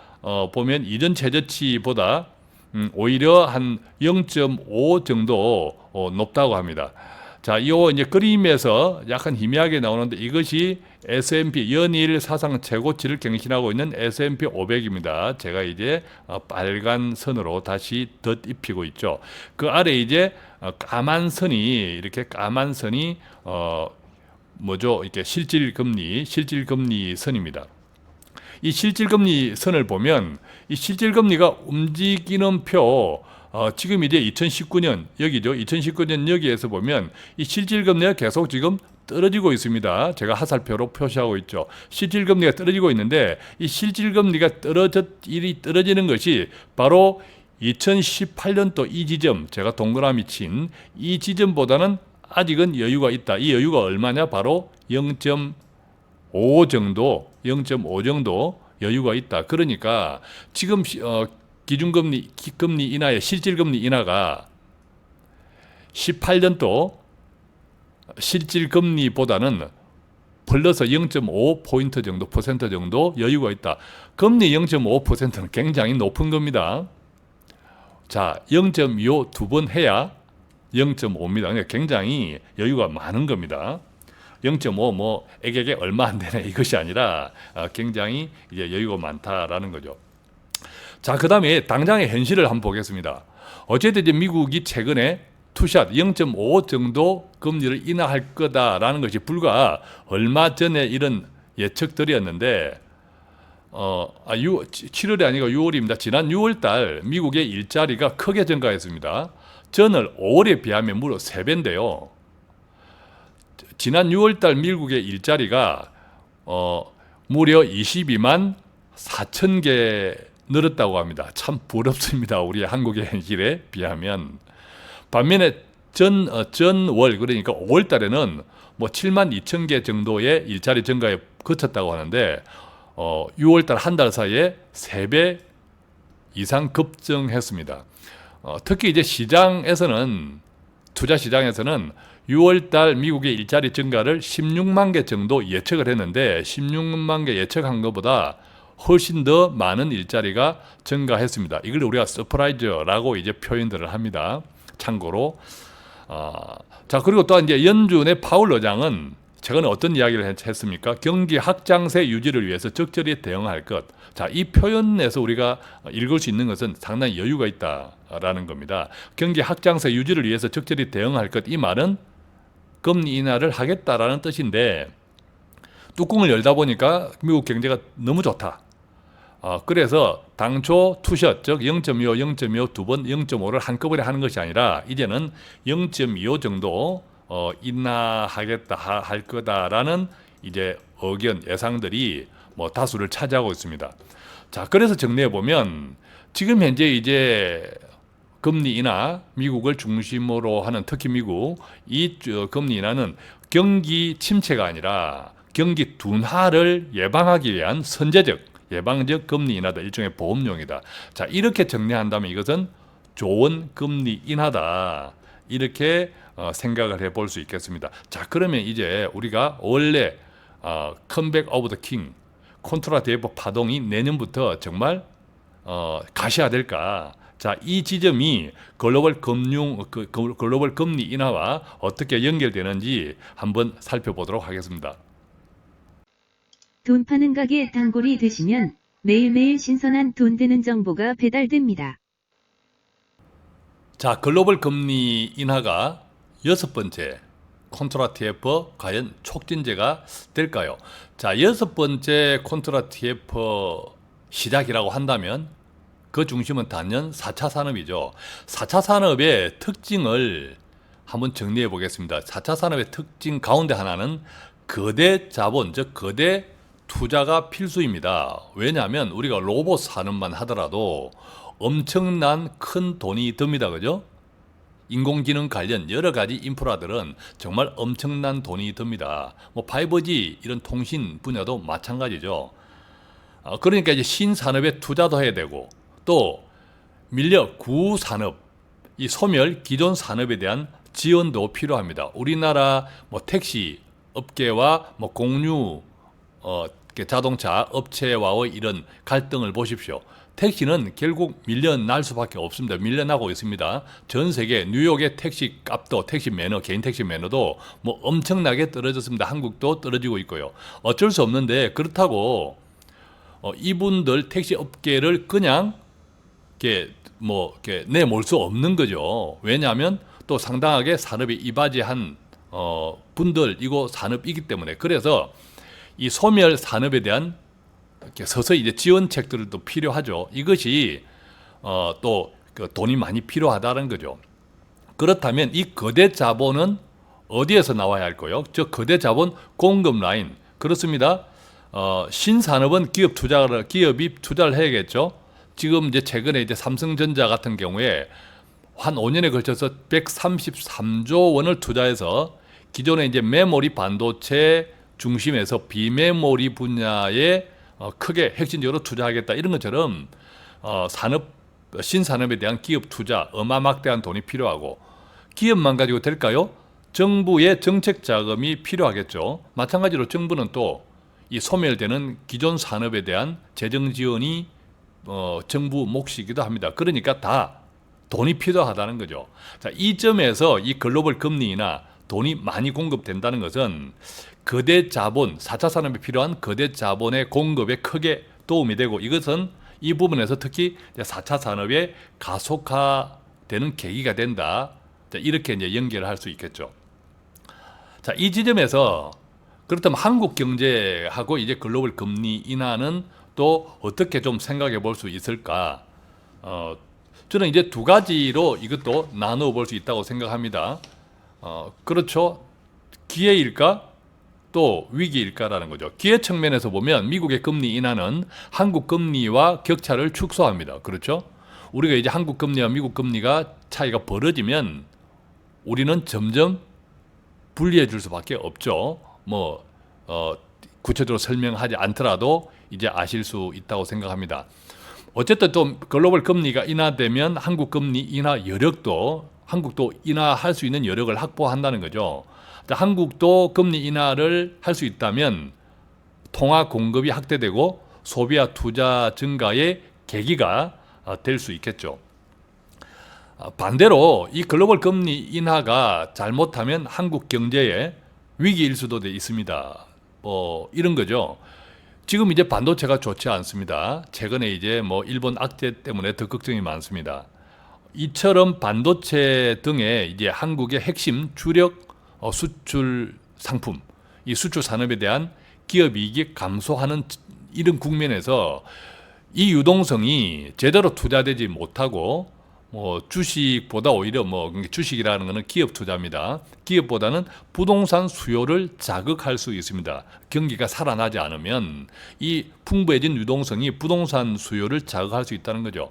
보면 이전 최저치보다 오히려 한 0.5 정도 높다고 합니다. 자, 이 이제 그림에서 약간 희미하게 나오는데 이것이 S&P 연일 사상 최고치를 갱신하고 있는 S&P 500입니다. 제가 이제 빨간 선으로 다시 덧입히고 있죠. 그 아래 이제 까만 선이 뭐죠? 이렇게 실질금리 선입니다. 이 실질금리 선을 보면 이 실질금리가 움직이는 표, 지금 이제 2019년 여기죠. 2019년 여기에서 보면 이 실질금리가 계속 지금 떨어지고 있습니다. 제가 하살표로 표시하고 있죠. 실질금리가 떨어지고 있는데 이 실질금리가 떨어지는 것이 바로 2018년도 이 지점, 제가 동그라미 친 이 지점보다는 아직은 여유가 있다. 이 여유가 얼마냐? 바로 0.5 정도 여유가 있다. 그러니까 지금 기준금리 인하의 실질금리 인하가 18년도 실질금리보다는 플러스 0.5% 정도, 퍼센트 정도 여유가 있다. 금리 0.5%는 굉장히 높은 겁니다. 자, 0.25 두 번 해야 0.5입니다. 그러니까 굉장히 여유가 많은 겁니다. 0.5 뭐 액에게 얼마 안 되네 이것이 아니라 굉장히 이제 여유가 많다라는 거죠. 자, 그다음에 당장의 현실을 한번 보겠습니다. 어쨌든 이제 미국이 최근에 투샷 0.5 정도 금리를 인하할 거다라는 것이 불과 얼마 전에 이런 예측들이었는데 7월이 아니고 6월입니다. 지난 6월 달 미국의 일자리가 크게 증가했습니다. 전월 5월에 비하면 무려 3배인데요. 지난 6월 달 미국의 일자리가 무려 22만 4천 개 늘었다고 합니다. 참 부럽습니다. 우리 한국의 현실에 비하면. 반면에 전월 그러니까 5월 달에는 뭐 7만 2천 개 정도의 일자리 증가에 그쳤다고 하는데 6월 달 한 달 사이에 3배 이상 급증했습니다. 특히 이제 시장에서는 투자 시장에서는 6월 달 미국의 일자리 증가를 16만 개 정도 예측을 했는데 16만 개 예측한 것보다 훨씬 더 많은 일자리가 증가했습니다. 이걸 우리가 서프라이즈라고 이제 표현들을 합니다. 참고로. 자, 그리고 또 이제 연준의 파월 의장은 최근에 어떤 이야기를 했습니까? 경기 확장세 유지를 위해서 적절히 대응할 것. 자, 이 표현에서 우리가 읽을 수 있는 것은 상당히 여유가 있다라는 겁니다. 경기 확장세 유지를 위해서 적절히 대응할 것. 이 말은 금리 인하를 하겠다라는 뜻인데 뚜껑을 열다 보니까 미국 경제가 너무 좋다. 그래서 당초 투샷, 즉 0.25, 0.25 두 번 0.5를 한꺼번에 하는 것이 아니라 이제는 0.25 정도 인하하겠다 할 거다라는 이제 의견, 예상들이 뭐 다수를 차지하고 있습니다. 자, 그래서 정리해 보면 지금 현재 이제 금리 인하, 미국을 중심으로 하는 특히 미국 이 금리 인하는 경기 침체가 아니라 경기 둔화를 예방하기 위한 선제적 예방적 금리 인하다. 일종의 보험용이다. 자, 이렇게 정리한다면 이것은 좋은 금리 인하다. 이렇게 생각을 해볼 수 있겠습니다. 자, 그러면 이제 우리가 원래 컴백 오브 더 킹 콘트라 대법 파동이 내년부터 정말 가시화될까? 자, 이 지점이 글로벌 금리 인하와 어떻게 연결되는지 한번 살펴보도록 하겠습니다. 돈 파는 가게 단골이 되시면 매일매일 신선한 돈 되는 정보가 배달됩니다. 자, 글로벌 금리 인하가 6번째 콘트라 TF 과연 촉진제가 될까요? 자, 6번째 콘트라 TF 시작이라고 한다면 그 중심은 단연 4차 산업이죠. 4차 산업의 특징을 한번 정리해 보겠습니다. 4차 산업의 특징 가운데 하나는 거대 자본, 즉 거대 투자가 필수입니다. 왜냐하면 우리가 로봇 산업만 하더라도 엄청난 큰 돈이 듭니다. 그죠? 인공지능 관련 여러 가지 인프라들은 정말 엄청난 돈이 듭니다. 뭐 5G 이런 통신 분야도 마찬가지죠. 그러니까 이제 신산업에 투자도 해야 되고 또 밀려 구산업, 이 소멸 기존 산업에 대한 지원도 필요합니다. 우리나라 뭐 택시 업계와 뭐 공유 자동차 업체와의 이런 갈등을 보십시오. 택시는 결국 밀려날 수밖에 없습니다. 밀려나고 있습니다. 전 세계 뉴욕의 택시 값도 택시 매너, 개인 택시 매너도 뭐 엄청나게 떨어졌습니다. 한국도 떨어지고 있고요. 어쩔 수 없는데 그렇다고 이분들 택시 업계를 그냥 이렇게 내몰 수 없는 거죠. 왜냐하면 또 상당하게 산업에 이바지한 분들이고 산업이기 때문에. 그래서 이 소멸 산업에 대한 이렇게 서서히 이제 지원책들도 필요하죠. 이것이 또 그 돈이 많이 필요하다는 거죠. 그렇다면 이 거대 자본은 어디에서 나와야 할까요? 저 거대 자본 공급 라인. 그렇습니다. 신산업은 기업이 투자를 해야겠죠. 지금 이제 최근에 이제 삼성전자 같은 경우에 한 5년에 걸쳐서 133조 원을 투자해서 기존에 이제 메모리 반도체 중심에서 비메모리 분야에 크게 핵심적으로 투자하겠다 이런 것처럼 신산업에 대한 기업 투자 어마막대한 돈이 필요하고 기업만 가지고 될까요? 정부의 정책 자금이 필요하겠죠. 마찬가지로 정부는 또 이 소멸되는 기존 산업에 대한 재정 지원이 정부 몫이기도 합니다. 그러니까 다 돈이 필요하다는 거죠. 자, 이 점에서 이 글로벌 금리 인하 돈이 많이 공급된다는 것은 거대 자본, 4차 산업에 필요한 거대 자본의 공급에 크게 도움이 되고, 이것은 이 부분에서 특히 4차 산업의 가속화되는 계기가 된다. 자, 이렇게 이제 연결할 수 있겠죠. 자, 이 지점에서 그렇다면 한국 경제하고 이제 글로벌 금리 인하는 또 어떻게 좀 생각해 볼 수 있을까? 저는 이제 두 가지로 이것도 나누어 볼 수 있다고 생각합니다. 그렇죠. 기회일까? 또 위기일까라는 거죠. 기회 측면에서 보면 미국의 금리 인하는 한국 금리와 격차를 축소합니다. 그렇죠? 우리가 이제 한국 금리와 미국 금리가 차이가 벌어지면 우리는 점점 불리해질 수밖에 없죠. 구체적으로 설명하지 않더라도 이제 아실 수 있다고 생각합니다. 어쨌든 또 글로벌 금리가 인하되면 한국 금리 인하 여력도, 한국도 인하할 수 있는 여력을 확보한다는 거죠. 한국도 금리 인하를 할 수 있다면 통화 공급이 확대되고 소비와 투자 증가의 계기가 될 수 있겠죠. 반대로 이 글로벌 금리 인하가 잘못하면 한국 경제에 위기일 수도 있습니다. 이런 거죠. 지금 이제 반도체가 좋지 않습니다. 최근에 이제 일본 악재 때문에 더 걱정이 많습니다. 이처럼 반도체 등의 이제 한국의 핵심 주력 수출 상품, 이 수출 산업에 대한 기업 이익이 감소하는 이런 국면에서 이 유동성이 제대로 투자되지 못하고 주식보다 오히려 주식이라는 것은 기업 투자입니다. 기업보다는 부동산 수요를 자극할 수 있습니다. 경기가 살아나지 않으면 이 풍부해진 유동성이 부동산 수요를 자극할 수 있다는 거죠.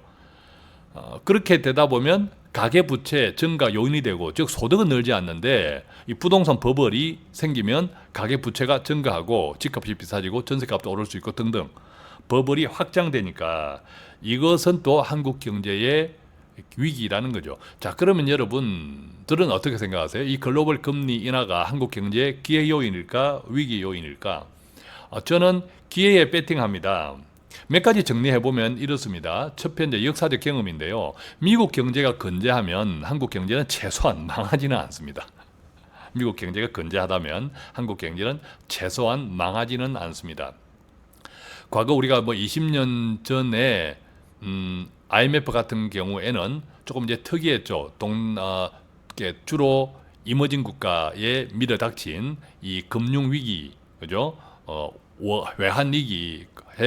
그렇게 되다 보면 가계부채 증가 요인이 되고, 즉 소득은 늘지 않는데 이 부동산 버블이 생기면 가계부채가 증가하고 집값이 비싸지고 전세값도 오를 수 있고 등등 버블이 확장되니까 이것은 또 한국 경제의 위기라는 거죠. 자, 그러면 여러분들은 어떻게 생각하세요? 이 글로벌 금리 인하가 한국 경제의 기회 요인일까 위기 요인일까? 저는 기회에 배팅합니다. 몇 가지 정리해보면 이렇습니다. 첫 번째 역사적 경험인데요. 미국 경제가 건재하면 한국 경제는 최소한 망하지는 않습니다. 미국 경제가 건재하다면 한국 경제는 최소한 망하지는 않습니다. 과거 우리가 20년 전에 IMF 같은 경우에는 조금 이제 특이했죠. 주로 이머징 국가에 밀어닥친 이 금융 위기, 그죠? 외환 위기에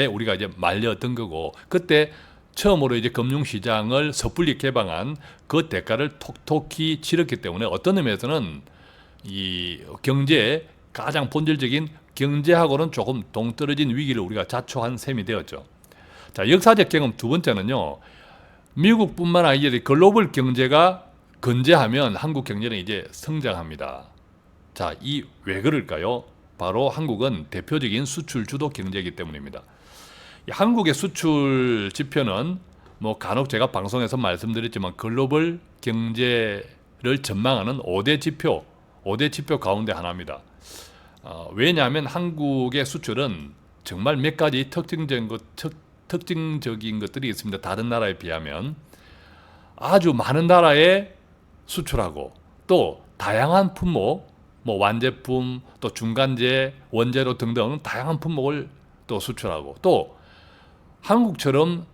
우리가 이제 말려든 거고, 그때 처음으로 이제 금융시장을 섣불리 개방한 그 대가를 톡톡히 치렀기 때문에 어떤 의미에서는 이 경제의 가장 본질적인 경제하고는 조금 동떨어진 위기를 우리가 자초한 셈이 되었죠. 자, 역사적 경험 두 번째는요. 미국뿐만 아니라 글로벌 경제가 건재하면 한국 경제는 이제 성장합니다. 자, 왜 그럴까요? 바로 한국은 대표적인 수출 주도 경제이기 때문입니다. 한국의 수출 지표는 간혹 제가 방송에서 말씀드렸지만 글로벌 경제를 전망하는 5대 지표 가운데 하나입니다. 왜냐하면 한국의 수출은 정말 몇 가지 특징적인 것들이 있습니다. 다른 나라에 비하면 아주 많은 나라에 수출하고, 또 다양한 품목, 완제품, 또 중간재, 원재료 등등 다양한 품목을 또 수출하고, 또 한국처럼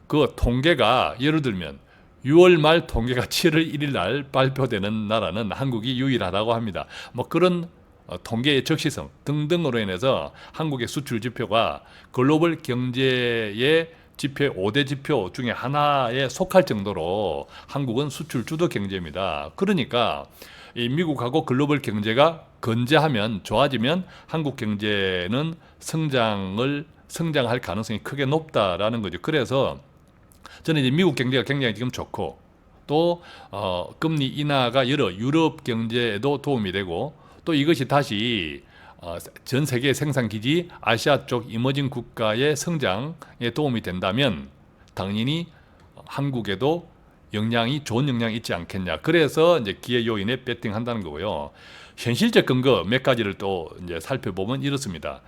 그 통계가 예를 들면 6월 말 통계가 7월 1일 날 발표되는 나라는 한국이 유일하다고 합니다. 그런 통계의 적시성 등등으로 인해서 한국의 수출 지표가 글로벌 경제의 지표 5대 지표 중에 하나에 속할 정도로 한국은 수출 주도 경제입니다. 그러니까 이 미국하고 글로벌 경제가 건재하면, 좋아지면 한국 경제는 성장할 가능성이 크게 높다라는 거죠. 그래서 저는 이제 미국 경제가 굉장히 지금 좋고, 또 금리 인하가 여러 유럽 경제에도 도움이 되고, 또 이것이 다시 전 세계 생산기지 아시아 쪽 이머징 국가의 성장에 도움이 된다면 당연히 한국에도 좋은 영향이 있지 않겠냐. 그래서 이제 기회 요인에 배팅한다는 거고요. 현실적 근거 몇 가지를 또 이제 살펴보면 이렇습니다.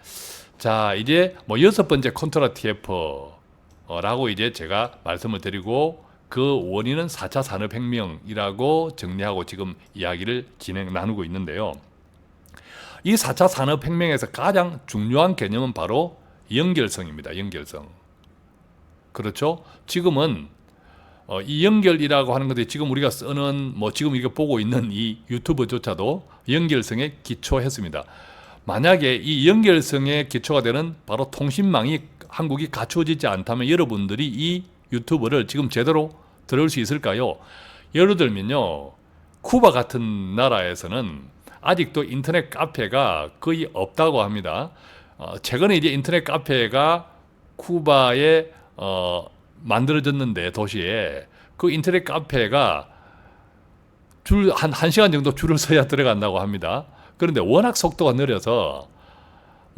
자, 이제 여섯 번째 컨트라 TF라고 이제 제가 말씀을 드리고 그 원인은 4차 산업혁명이라고 정리하고 지금 이야기를 나누고 있는데요. 이 4차 산업혁명에서 가장 중요한 개념은 바로 연결성입니다. 연결성. 그렇죠? 지금은 이 연결이라고 하는 것들이 지금 우리가 쓰는 지금 이거 보고 있는 이 유튜브조차도 연결성에 기초했습니다. 만약에 이 연결성에 기초가 되는 바로 통신망이 한국이 갖추어지지 않다면 여러분들이 이 유튜브를 지금 제대로 들을 수 있을까요? 예를 들면요, 쿠바 같은 나라에서는 아직도 인터넷 카페가 거의 없다고 합니다. 최근에 이제 인터넷 카페가 쿠바에 만들어졌는데, 도시에 그 인터넷 카페가 한 시간 정도 줄을 서야 들어간다고 합니다. 그런데 워낙 속도가 느려서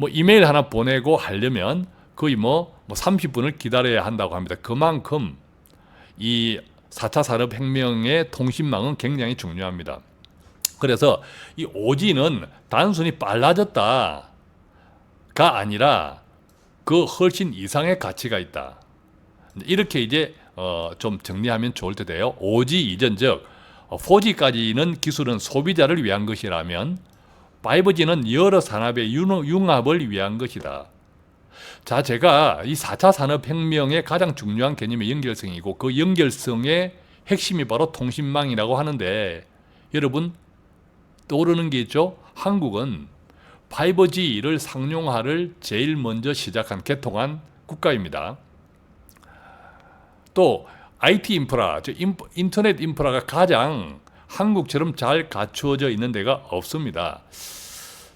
이메일 하나 보내고 하려면 거의 30분을 기다려야 한다고 합니다. 그만큼 이 4차 산업혁명의 통신망은 굉장히 중요합니다. 그래서 이 5G는 단순히 빨라졌다가 아니라 그 훨씬 이상의 가치가 있다. 이렇게 이제 좀 정리하면 좋을 텐데요. 5G 이전, 즉 4G까지는 기술은 소비자를 위한 것이라면 5G는 여러 산업의 융합을 위한 것이다. 자, 제가 이 4차 산업혁명의 가장 중요한 개념이 연결성이고, 그 연결성의 핵심이 바로 통신망이라고 하는데, 여러분 떠오르는 게 있죠? 한국은 5G를 상용화를 제일 먼저 시작한, 개통한 국가입니다. 또 IT 인프라, 즉 인터넷 인프라가 가장 한국처럼 잘 갖추어져 있는 데가 없습니다.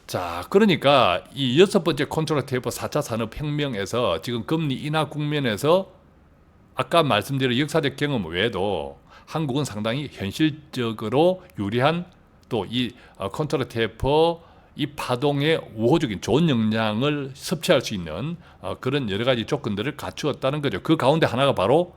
자, 그러니까 이 6번째 컨트롤 테이프 4차 산업혁명에서 지금 금리 인하 국면에서 아까 말씀드린 역사적 경험 외에도 한국은 상당히 현실적으로 유리한, 또 이 컨트롤 테이프 이 파동의 우호적인 좋은 영향을 섭취할 수 있는 그런 여러 가지 조건들을 갖추었다는 거죠. 그 가운데 하나가 바로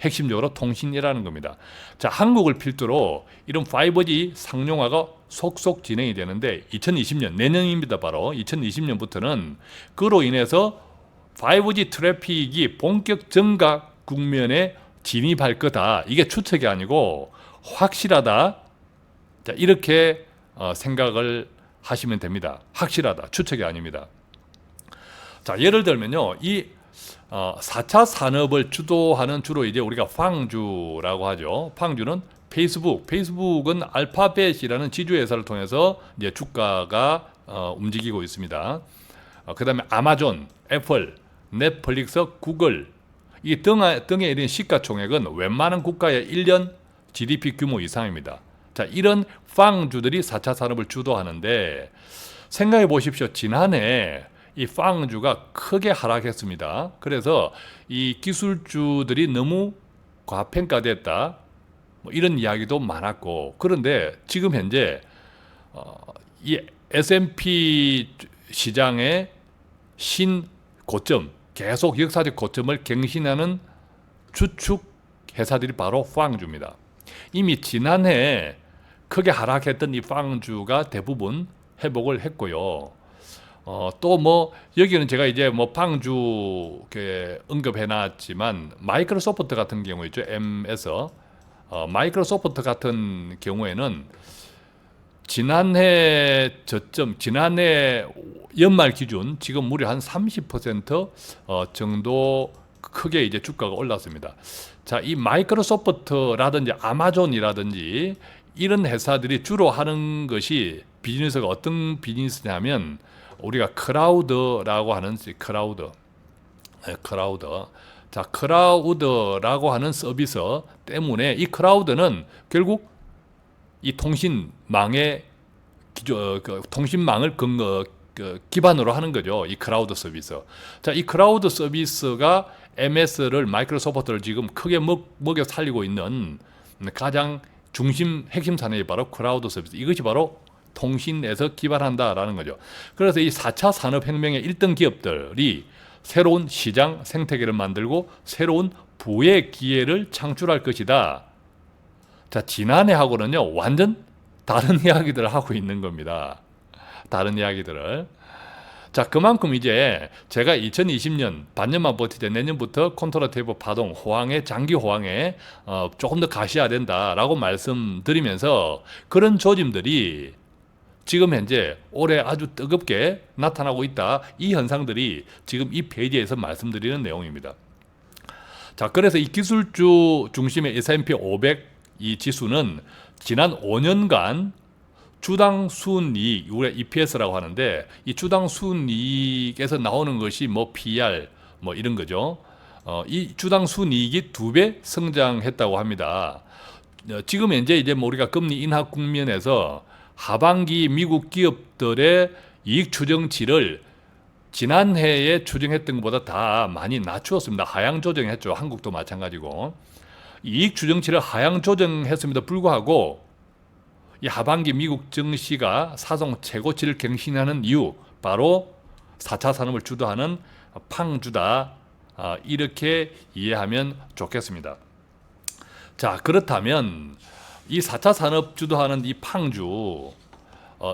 핵심적으로 통신이라는 겁니다. 자, 한국을 필두로 이런 5G 상용화가 속속 진행이 되는데 2020년, 내년입니다. 바로 2020년부터는 그로 인해서 5G 트래픽이 본격 증가 국면에 진입할 거다. 이게 추측이 아니고 확실하다. 자, 이렇게 생각을 하시면 됩니다. 확실하다. 추측이 아닙니다. 자, 예를 들면요, 이 4차 산업을 주도하는 주로 이제 우리가 팡주라고 하죠. 팡주는 페이스북은 알파벳이라는 지주회사를 통해서 이제 주가가 움직이고 있습니다. 그 다음에 아마존, 애플, 넷플릭스, 구글, 이 등에 이른 시가총액은 웬만한 국가의 1년 GDP 규모 이상입니다. 자, 이런 팡주들이 4차 산업을 주도하는데, 생각해 보십시오. 지난해 이 팡주가 크게 하락했습니다. 그래서 이 기술주들이 너무 과평가됐다, 이런 이야기도 많았고, 그런데 지금 현재 이 S&P 시장의 신고점, 계속 역사적 고점을 갱신하는 주축 회사들이 바로 팡주입니다. 이미 지난해 크게 하락했던 이 팡주가 대부분 회복을 했고요. 또 여기는 제가 이제 팡주 언급해놨지만, 마이크로소프트 같은 경우 있죠. M에서 마이크로소프트 같은 경우에는 지난해 연말 기준 지금 무려 한 30% 정도 크게 이제 주가가 올랐습니다. 자, 이 마이크로소프트라든지 아마존이라든지 이런 회사들이 주로 하는 것이 비즈니스가 어떤 비즈니스냐면, 우리가 클라우드라고 하는 클라우드. 자, 클라우드라고 하는 서비스 때문에 이 클라우드는 결국 이 통신망의 통신망을 기반으로 하는 거죠. 이 클라우드 서비스. 자, 이 클라우드 서비스가 MS를, 마이크로소프트를 지금 크게 먹여 살리고 있는 가장 핵심 산업이 바로 클라우드 서비스. 이것이 바로 통신에서 기반한다라는 거죠. 그래서 이 4차 산업혁명의 1등 기업들이 새로운 시장 생태계를 만들고 새로운 부의 기회를 창출할 것이다. 자, 지난해하고는요, 완전 다른 이야기들을 하고 있는 겁니다. 다른 이야기들을. 자, 그만큼 이제 제가 2020년 반년만 버티되 내년부터 콘트라테이프 파동, 호황에, 장기 호황에 조금 더 가셔야 된다라고 말씀드리면서 그런 조짐들이 지금 현재 올해 아주 뜨겁게 나타나고 있다. 이 현상들이 지금 이 페이지에서 말씀드리는 내용입니다. 자, 그래서 이 기술주 중심의 S&P 500 이 지수는 지난 5년간 주당 순이익, 우리가 EPS라고 하는데 이 주당 순이익에서 나오는 것이 뭐 PER 뭐 이런 거죠. 이 주당 순이익이 2배 성장했다고 합니다. 지금 현재 이제 뭐 우리가 금리 인하 국면에서 하반기 미국 기업들의 이익 추정치를 지난해에 추정했던 것보다 다 많이 낮추었습니다. 하향 조정했죠. 한국도 마찬가지고. 이익 추정치를 하향 조정했음에도 불구하고 이 하반기 미국 증시가 사상 최고치를 갱신하는 이유, 바로 4차 산업을 주도하는 팡주다. 이렇게 이해하면 좋겠습니다. 자, 그렇다면 이 4차 산업 주도하는 이 팡주,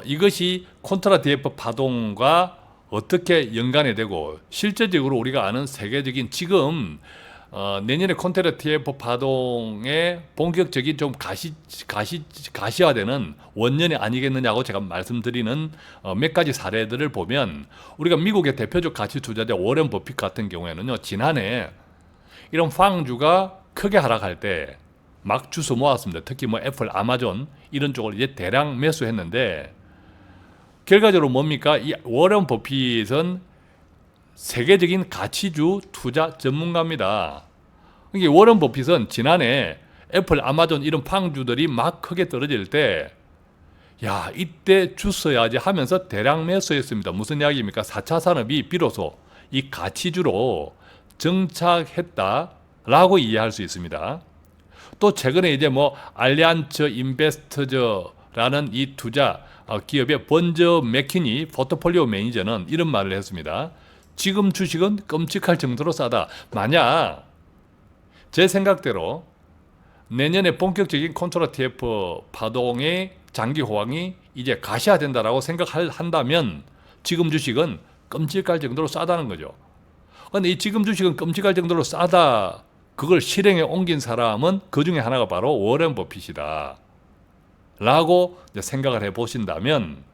이것이 콘트라테이프 파동과 어떻게 연관이 되고 실제적으로 우리가 아는 세계적인 지금 내년에 콘트라테이프 파동의 본격적인 좀 가시화되는 원년이 아니겠느냐고 제가 말씀드리는 몇 가지 사례들을 보면 우리가 미국의 대표적 가치 투자자 워런 버핏 같은 경우에는요, 지난해 이런 팡주가 크게 하락할 때 막 주워 모았습니다. 특히 뭐 애플, 아마존 이런 쪽을 이제 대량 매수했는데 결과적으로 뭡니까? 이 워런 버핏은 세계적인 가치주 투자 전문가입니다. 이게 워런 버핏은 지난해 애플, 아마존 이런 팡주들이 막 크게 떨어질 때, 야, 이때 주워야지 하면서 대량 매수했습니다. 무슨 이야기입니까? 4차 산업이 비로소 이 가치주로 정착했다라고 이해할 수 있습니다. 또 최근에 이제 뭐 알리안츠 인베스터즈라는 이 투자 기업의 번저 맥키니 포트폴리오 매니저는 이런 말을 했습니다. 지금 주식은 끔찍할 정도로 싸다. 만약 제 생각대로 내년에 본격적인 콘트라테이프 파동의 장기 호황이 이제 가시화된다라고 생각한다면 지금 주식은 끔찍할 정도로 싸다는 거죠. 그런데 이 지금 주식은 끔찍할 정도로 싸다, 그걸 실행에 옮긴 사람은 그 중에 하나가 바로 워런 버핏이다 라고 생각을 해보신다면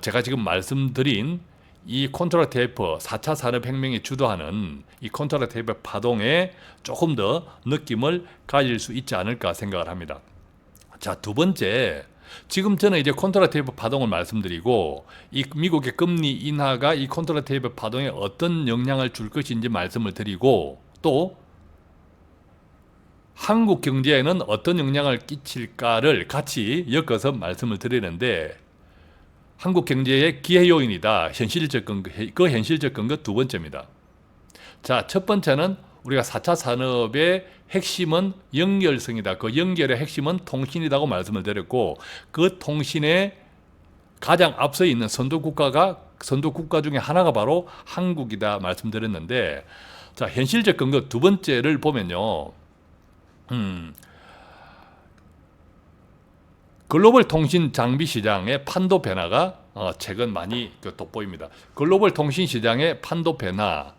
제가 지금 말씀드린 이 콘트라테이프 4차 산업혁명이 주도하는 이 콘트라테이프 파동에 조금 더 느낌을 가질 수 있지 않을까 생각을 합니다. 자, 두 번째, 지금 저는 이제 콘트라테이프 파동을 말씀드리고 이 미국의 금리 인하가 이 콘트라테이프 파동에 어떤 영향을 줄 것인지 말씀을 드리고 또 한국 경제에는 어떤 영향을 끼칠까를 같이 엮어서 말씀을 드리는데, 한국 경제의 기회 요인이다. 현실적 근거, 그 현실적 근거 두 번째입니다. 자, 첫 번째는 우리가 4차 산업의 핵심은 연결성이다. 그 연결의 핵심은 통신이라고 말씀을 드렸고, 그 통신에 가장 앞서 있는 선도 국가 중에 하나가 바로 한국이다 말씀드렸는데, 자, 현실적 근거 두 번째를 보면요. 글로벌 통신 장비 시장의 판도 변화가 최근 많이 돋보입니다. 글로벌 통신 시장의 판도 변화,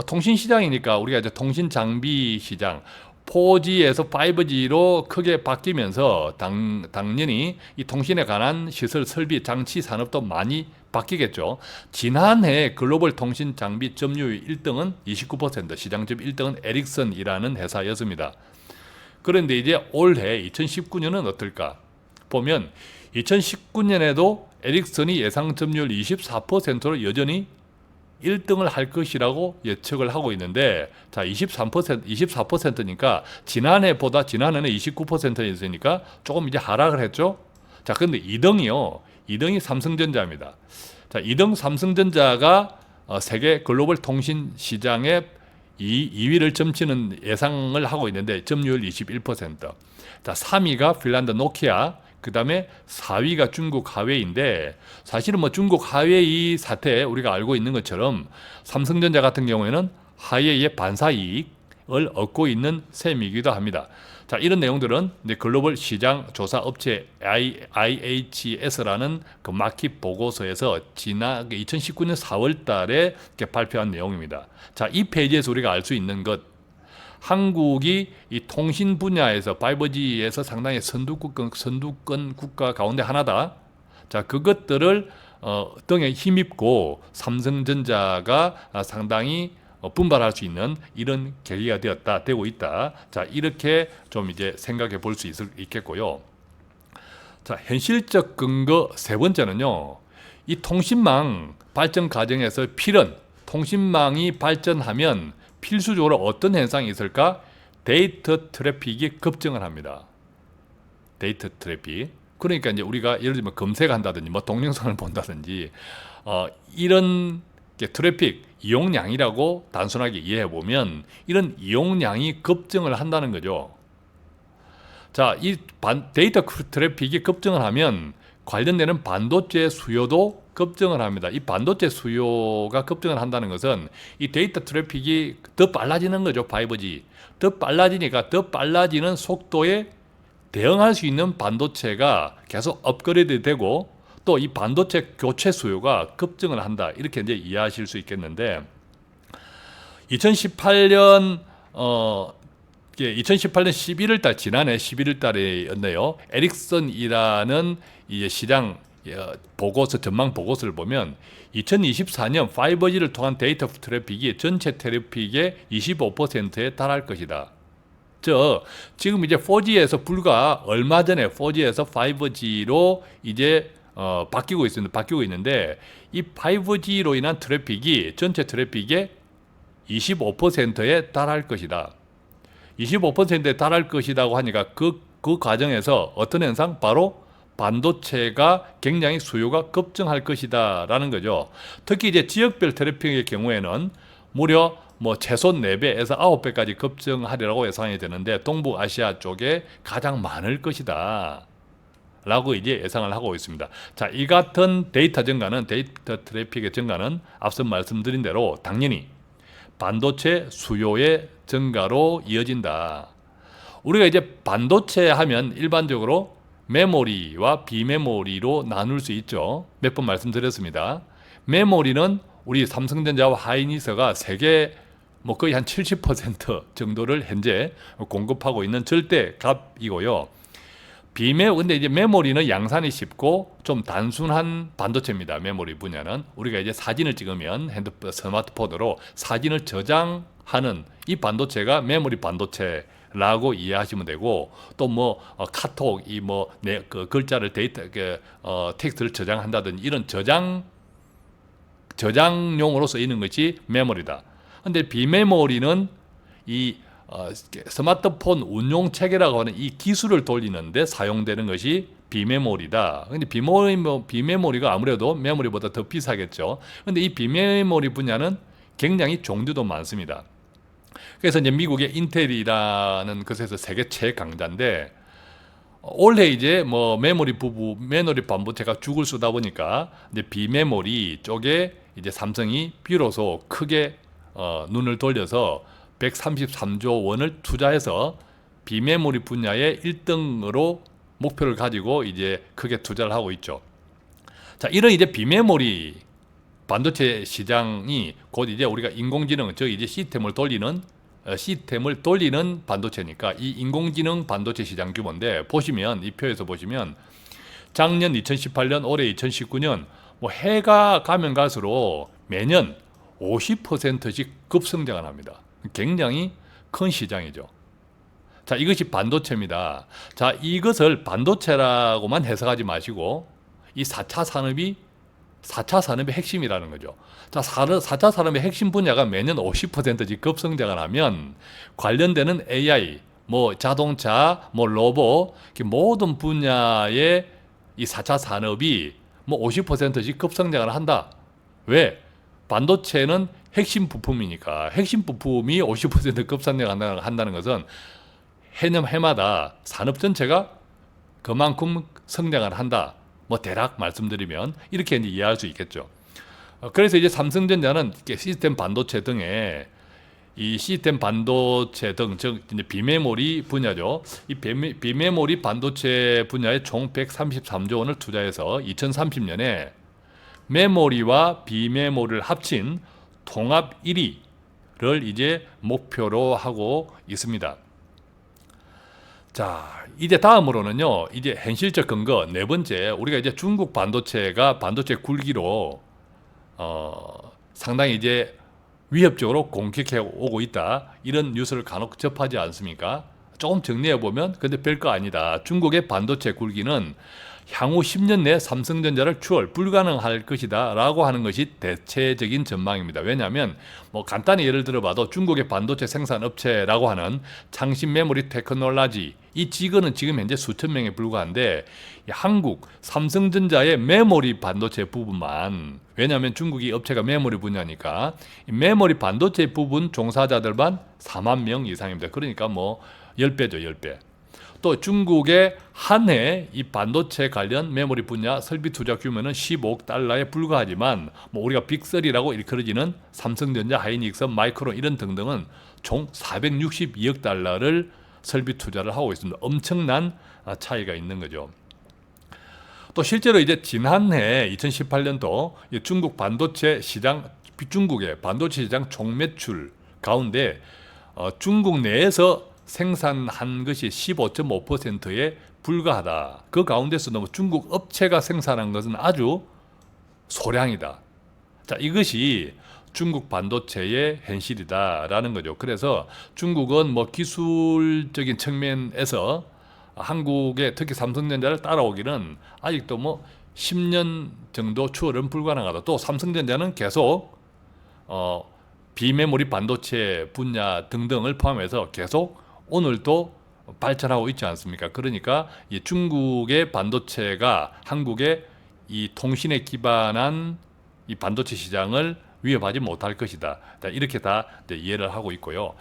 통신 시장이니까 우리가 이제 통신 장비 시장 4G에서 5G로 크게 바뀌면서 당연히 이 통신에 관한 시설, 설비, 장치 산업도 많이 바뀌겠죠. 지난해 글로벌 통신 장비 점유율 1등은 29%, 시장 점유 1등은 에릭슨이라는 회사였습니다. 그런데 이제 올해 2019년은 어떨까? 보면 2019년에도 에릭슨이 예상 점유율 24%로 여전히 1등을 할 것이라고 예측을 하고 있는데, 자, 24%니까 지난해는 29%였으니까 조금 이제 하락을 했죠. 자, 근데 2등이 삼성전자입니다. 자, 2등 삼성전자가 세계 글로벌 통신 시장의 2위를 점치는 예상을 하고 있는데 점유율 21%. 자, 3위가 핀란드 노키아, 그 다음에 4위가 중국 화웨이인데, 사실은 뭐 중국 화웨이 사태 우리가 알고 있는 것처럼 삼성전자 같은 경우에는 화웨이의 반사이익, 얻고 있는 셈이기도 합니다. 자, 이런 내용들은 이제 글로벌 시장 조사 업체 IHS라는 그 마켓 보고서에서 지난 2019년 4월 달에 발표한 내용입니다. 자, 이 페이지에서 우리가 알 수 있는 것, 한국이 이 통신 분야에서 5G에서 상당히 선두권 국가 가운데 하나다. 자, 그것들을 등에 힘입고 삼성전자가 상당히 분발할 수 있는 이런 계기가 되고 있다. 자, 이렇게 좀 이제 생각해 볼 수 있겠고요. 자, 현실적 근거 세 번째는요. 이 통신망 발전 과정에서 통신망이 발전하면 필수적으로 어떤 현상이 있을까? 데이터 트래픽이 급증을 합니다. 데이터 트래픽. 그러니까 이제 우리가 예를 들면 검색한다든지 뭐 동영상을 본다든지 이런 트래픽 이용량이라고 단순하게 이해해 보면 이런 이용량이 급증을 한다는 거죠. 자, 이 데이터 트래픽이 급증을 하면 관련되는 반도체 수요도 급증을 합니다. 이 반도체 수요가 급증을 한다는 것은 이 데이터 트래픽이 더 빨라지는 거죠. 5G. 더 빨라지니까 더 빨라지는 속도에 대응할 수 있는 반도체가 계속 업그레이드 되고 또 이 반도체 교체 수요가 급증을 한다. 이렇게 이제 이해하실 수 있겠는데 2018년 11월 달 지난해 11월 달에였네요. 에릭슨이라는 이 시장 보고서 전망 보고서를 보면 2024년 5G를 통한 데이터 트래픽이 전체 트래픽의 25%에 달할 것이다. 지금 이제 4G에서 불과 얼마 전에 4G에서 5G로 이제 바뀌고 있는데 이 5G로 인한 트래픽이 전체 트래픽의 25%에 달할 것이다. 25%에 달할 것이라고 하니까 그 과정에서 어떤 현상? 바로 반도체가 굉장히 수요가 급증할 것이다 라는 거죠. 특히 이제 지역별 트래픽의 경우에는 무려 최소 4배에서 9배까지 급증하리라고 예상이 되는데 동북아시아 쪽에 가장 많을 것이다 라고 이제 예상을 하고 있습니다. 자, 이 같은 데이터 트래픽의 증가는 앞서 말씀드린 대로 당연히 반도체 수요의 증가로 이어진다. 우리가 이제 반도체 하면 일반적으로 메모리와 비메모리로 나눌 수 있죠. 몇 번 말씀드렸습니다. 메모리는 우리 삼성전자와 하이닉스가 세계 거의 한 70% 정도를 현재 공급하고 있는 절대 값이고요. 근데 이제 메모리는 양산이 쉽고 좀 단순한 반도체입니다. 메모리 분야는 우리가 이제 사진을 찍으면 스마트폰으로 사진을 저장하는 이 반도체가 메모리 반도체라고 이해하시면 되고 또 카톡 그 글자를 텍스트를 저장한다든지 이런 저장용으로 쓰이는 것이 메모리다. 근데 비메모리는 이 스마트폰 운용 체계라고 하는 이 기술을 돌리는데 사용되는 것이 비메모리다. 근데 비메모리가 아무래도 메모리보다 더 비싸겠죠. 근데 이 비메모리 분야는 굉장히 종류도 많습니다. 그래서 이제 미국의 인텔이라는 것에서 세계 최강자인데 올해 이제 메모리 반도체가 죽을 쓰다 보니까 이제 비메모리 쪽에 이제 삼성이 비로소 크게 눈을 돌려서 133조 원을 투자해서 비메모리 분야의 1등으로 목표를 가지고 이제 크게 투자를 하고 있죠. 자, 이런 이제 비메모리 반도체 시장이 곧 이제 우리가 인공지능, 이제 시스템을 돌리는 반도체니까 이 인공지능 반도체 시장 규모인데 이 표에서 보시면 작년 2018년, 올해 2019년 해가 가면 갈수록 매년 50%씩 급성장을 합니다. 굉장히 큰 시장이죠. 자, 이것이 반도체입니다. 자, 이것을 반도체라고만 해석하지 마시고 이 4차 산업의 핵심이라는 거죠. 자, 4차 산업의 핵심 분야가 매년 50%씩 급성장을 하면 관련되는 AI, 자동차, 로봇 모든 분야의 이 4차 산업이 50%씩 급성장을 한다. 왜? 반도체는 핵심 부품이니까 핵심 부품이 50% 급성장을 한다는 것은 해마다 산업 전체가 그만큼 성장을 한다. 대략 말씀드리면 이렇게 이제 이해할 수 있겠죠. 그래서 이제 삼성전자는 시스템 반도체 등에 이 시스템 반도체 등, 즉 이제 비메모리 분야죠. 이 비메모리 반도체 분야에 총 133조 원을 투자해서 2030년에 메모리와 비메모리를 합친 통합 1위를 이제 목표로 하고 있습니다. 자, 이제 다음으로는요, 이제 현실적 근거 네 번째, 우리가 이제 중국 반도체가 반도체 굴기로 상당히 이제 위협적으로 공격해 오고 있다, 이런 뉴스를 간혹 접하지 않습니까? 조금 정리해 보면 근데 별거 아니다. 중국의 반도체 굴기는 향후 10년 내 삼성전자를 추월 불가능할 것이다 라고 하는 것이 대체적인 전망입니다. 왜냐하면 뭐 간단히 예를 들어봐도 중국의 반도체 생산업체라고 하는 창신 메모리 테크놀로지, 이 직원은 지금 현재 수천 명에 불과한데 한국 삼성전자의 메모리 반도체 부분만, 왜냐하면 중국이 업체가 메모리 분야니까 이 메모리 반도체 부분 종사자들만 4만 명 이상입니다. 그러니까 뭐 10배죠, 10배. 또 중국의 한 해 이 반도체 관련 메모리 분야 설비 투자 규모는 15억 달러에 불과하지만 뭐 우리가 빅3라고 일컬어지는 삼성전자, 하이닉스, 마이크론 이런 등등은 총 462억 달러를 설비 투자를 하고 있습니다. 엄청난 차이가 있는 거죠. 또 실제로 이제 지난해 2018년도 중국 반도체 시장, 중국의 반도체 시장 총매출 가운데 중국 내에서 생산한 것이 15.5%에 불과하다. 그 가운데서도 중국 업체가 생산한 것은 아주 소량이다. 자, 이것이 중국 반도체의 현실이다라는 거죠. 그래서 중국은 뭐 기술적인 측면에서 한국의 특히 삼성전자를 따라오기는 아직도 뭐 10년 정도 추월은 불가능하다. 또 삼성전자는 계속 비메모리 반도체 분야 등등을 포함해서 계속 오늘도 발전하고 있지 않습니까? 그러니까 이 중국의 반도체가 한국의 이 통신에 기반한 이 반도체 시장을 위협하지 못할 것이다. 이렇게 다 이해를 하고 있고요.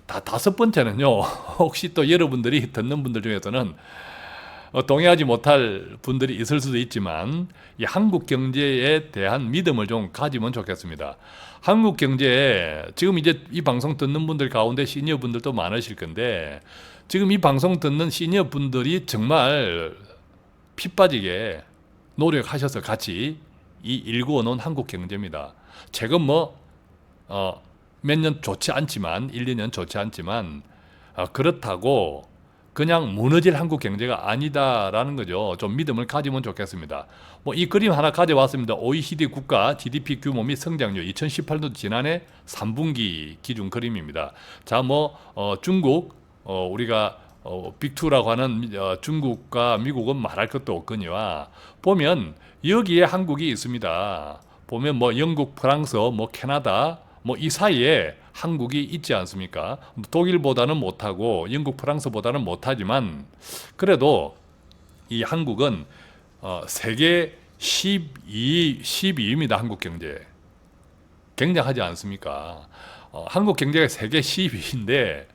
다섯 번째는요, 혹시 또 여러분들이 듣는 분들 중에서는 동의하지 못할 분들이 있을 수도 있지만 이 한국 경제에 대한 믿음을 좀 가지면 좋겠습니다. 한국 경제에 지금 이제 이 방송 듣는 분들 가운데 시니어 분들도 많으실 건데 지금 이 방송 듣는 시니어 분들이 정말 피 빠지게 노력하셔서 같이 이 일구어 놓은 한국 경제입니다. 최근 뭐 몇 년 좋지 않지만 1, 2년 좋지 않지만 그렇다고 그냥 무너질 한국 경제가 아니다라는 거죠. 좀 믿음을 가지면 좋겠습니다. 뭐 이 그림 하나 가져왔습니다. OECD 국가 GDP 규모 및 성장률 2018년 지난해 3분기 기준 그림입니다. 자, 뭐 중국 우리가 빅2라고 하는 중국과 미국은 말할 것도 없거니와 보면 여기에 한국이 있습니다. 보면 뭐 영국, 프랑스, 뭐 캐나다 뭐 이 사이에 한국이 있지 않습니까? 독일보다는 못하고 영국, 프랑스보다는 못하지만 그래도 이 한국은 세계 12위입니다. 한국 경제. 굉장하지 않습니까? 한국 경제가 세계 12위인데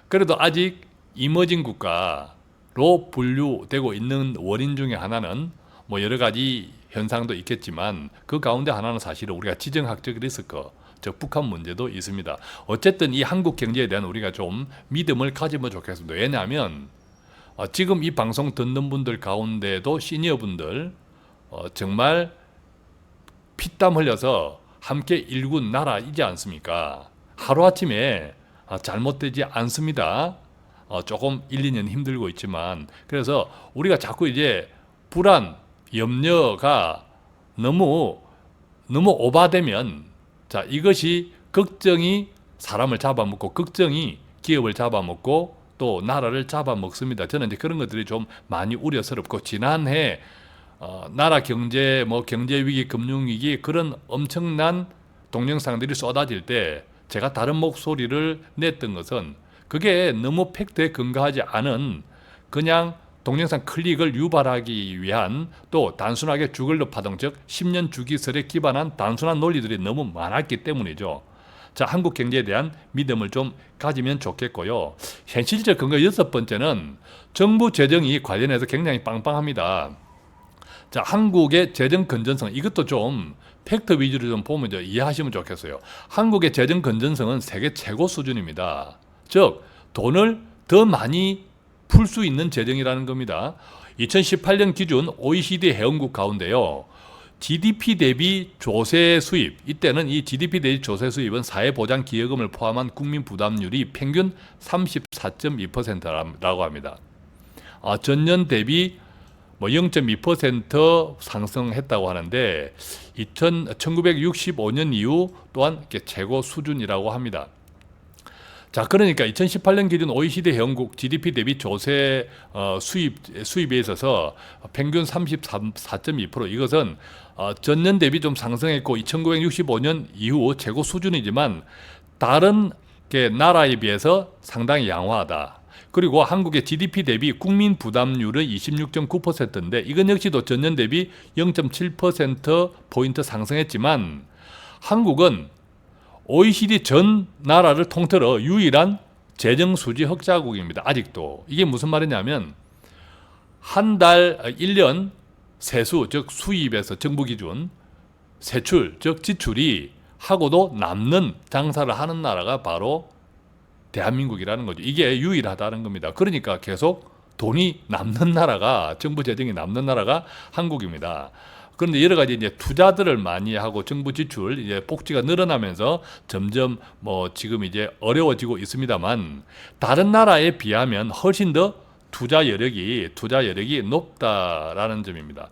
그래도 아직 이머징 국가로 분류되고 있는 원인 중에 하나는 뭐 여러 가지 현상도 있겠지만 그 가운데 하나는 사실은 우리가 지정학적 리스크, 즉 북한 문제도 있습니다. 어쨌든 이 한국 경제에 대한 우리가 좀 믿음을 가지면 좋겠습니다. 왜냐하면 지금 이 방송 듣는 분들 가운데도 시니어 분들 정말 피땀 흘려서 함께 일군 나라이지 않습니까? 하루아침에 잘못되지 않습니다. 조금 1, 2년 힘들고 있지만 그래서 우리가 자꾸 이제 불안, 염려가 너무 오바되면 자, 이것이 걱정이 사람을 잡아먹고 걱정이 기업을 잡아먹고 또 나라를 잡아먹습니다. 저는 이제 그런 것들이 좀 많이 우려스럽고 지난해 나라 경제 뭐 경제 위기, 금융 위기 그런 엄청난 동영상들이 쏟아질 때 제가 다른 목소리를 냈던 것은 그게 너무 팩트에 근거하지 않은 그냥 동영상 클릭을 유발하기 위한 또 단순하게 주글로 파동 즉 10년 주기설에 기반한 단순한 논리들이 너무 많았기 때문이죠. 자, 한국 경제에 대한 믿음을 좀 가지면 좋겠고요. 현실적 근거 여섯 번째는 정부 재정이 관련해서 굉장히 빵빵합니다. 자, 한국의 재정 건전성 이것도 좀 팩트 위주로 좀 보면 이해하시면 좋겠어요. 한국의 재정 건전성은 세계 최고 수준입니다. 즉 돈을 더 많이 풀 수 있는 재정이라는 겁니다. 2018년 기준 OECD 회원국 가운데요. GDP 대비 조세 수입, 이때는 이 GDP 대비 조세 수입은 사회보장기여금을 포함한 국민 부담률이 평균 34.2%라고 합니다. 전년 대비 0.2% 상승했다고 하는데 1965년 이후 또한 최고 수준이라고 합니다. 자, 그러니까 2018년 기준 OECD 회원국 GDP 대비 조세 수입에 있어서 평균 34.2%, 이것은 전년 대비 좀 상승했고 1965년 이후 최고 수준이지만 다른 나라에 비해서 상당히 양호하다. 그리고 한국의 GDP 대비 국민 부담률은 26.9%인데 이건 역시도 전년 대비 0.7%포인트 상승했지만 한국은 OECD 전 나라를 통틀어 유일한 재정수지 흑자국입니다. 아직도. 이게 무슨 말이냐면 한 달, 1년 세수, 즉 수입에서 정부 기준 세출, 즉 지출이 하고도 남는 장사를 하는 나라가 바로 대한민국이라는 거죠. 이게 유일하다는 겁니다. 그러니까 계속 돈이 남는 나라가, 정부 재정이 남는 나라가 한국입니다. 그런데 여러 가지 이제 투자들을 많이 하고 정부 지출, 이제 복지가 늘어나면서 점점 지금 이제 어려워지고 있습니다만 다른 나라에 비하면 훨씬 더 투자 여력이 높다라는 점입니다.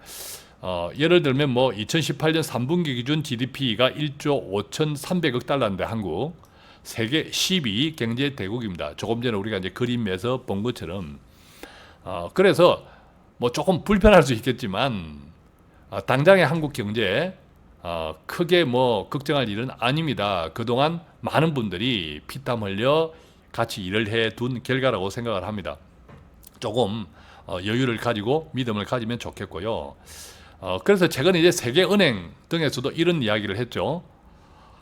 예를 들면 2018년 3분기 기준 GDP가 1조 5,300억 달러인데 한국 세계 12위 경제 대국입니다. 조금 전에 우리가 이제 그림에서 본 것처럼 그래서 조금 불편할 수 있겠지만 당장의 한국 경제 크게 걱정할 일은 아닙니다. 그동안 많은 분들이 피땀 흘려 같이 일을 해둔 결과라고 생각을 합니다. 조금 여유를 가지고 믿음을 가지면 좋겠고요. 그래서 최근에 이제 세계은행 등에서도 이런 이야기를 했죠.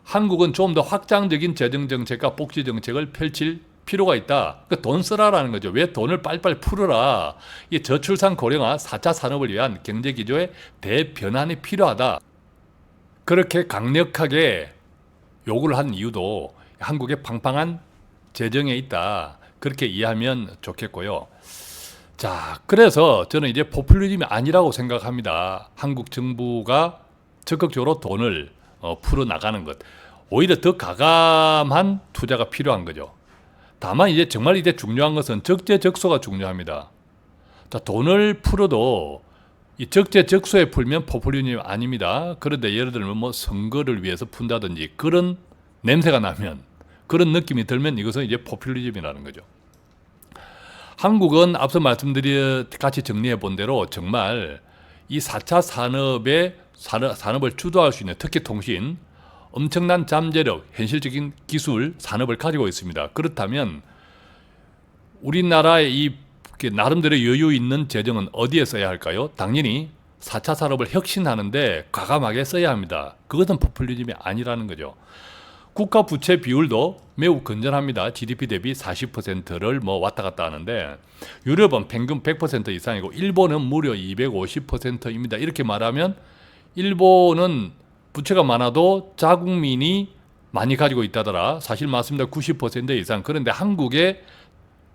한국은 좀 더 확장적인 재정 정책과 복지 정책을 펼칠 필요가 있다. 그러니까 돈 쓰라라는 거죠. 왜 돈을 빨리빨리 풀어라. 이 저출산 고령화 4차 산업을 위한 경제 기조의 대변환이 필요하다. 그렇게 강력하게 요구를 한 이유도 한국의 팡팡한 재정에 있다. 그렇게 이해하면 좋겠고요. 자, 그래서 저는 이제 포퓰리즘이 아니라고 생각합니다. 한국 정부가 적극적으로 돈을 풀어나가는 것. 오히려 더 가감한 투자가 필요한 거죠. 다만 이제 정말 이제 중요한 것은 적재적소가 중요합니다. 자, 돈을 풀어도 이 적재적소에 풀면 포퓰리즘이 아닙니다. 그런데 예를 들면 선거를 위해서 푼다든지 그런 냄새가 나면, 그런 느낌이 들면 이것은 이제 포퓰리즘이라는 거죠. 한국은 앞서 같이 정리해 본 대로 정말 이 4차 산업을 주도할 수 있는, 특히 통신, 엄청난 잠재력, 현실적인 기술, 산업을 가지고 있습니다. 그렇다면 우리나라의 이 나름대로 여유 있는 재정은 어디에 써야 할까요? 당연히 4차 산업을 혁신하는데 과감하게 써야 합니다. 그것은 포퓰리즘이 아니라는 거죠. 국가 부채 비율도 매우 건전합니다. GDP 대비 40%를 왔다 갔다 하는데 유럽은 평균 100% 이상이고 일본은 무려 250%입니다. 이렇게 말하면 일본은 부채가 많아도 자국민이 많이 가지고 있다더라. 사실 맞습니다. 90% 이상. 그런데 한국의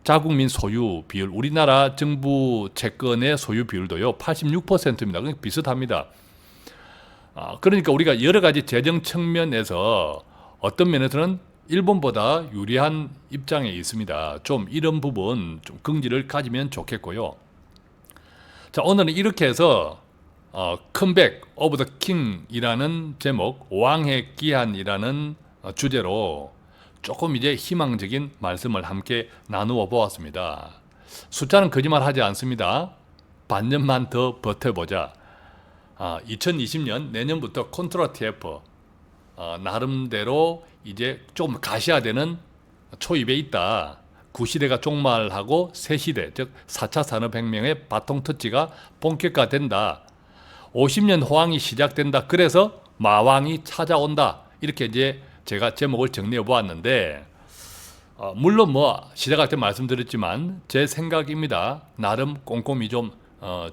자국민 소유 비율, 우리나라 정부 채권의 소유 비율도요 86%입니다. 그러니까 비슷합니다. 그러니까 우리가 여러 가지 재정 측면에서 어떤 면에서는 일본보다 유리한 입장에 있습니다. 좀 이런 부분 좀 긍지를 가지면 좋겠고요. 자, 오늘은 이렇게 해서 컴백 오브 더 킹이라는 제목, 왕의 기한이라는 주제로 조금 이제 희망적인 말씀을 함께 나누어 보았습니다. 숫자는 거짓말 하지 않습니다. 반년만 더 버텨보자. 2020년 내년부터 컨트롤 TF 나름대로 이제 좀 가시화되는 초입에 있다. 구시대가 종말하고 새시대, 즉 4차 산업혁명의 바통 터치가 본격화된다. 50년 호황이 시작된다. 그래서 마왕이 찾아온다. 이렇게 이제 제가 제목을 정리해 보았는데 물론 시작할 때 말씀드렸지만 제 생각입니다. 나름 꼼꼼히 좀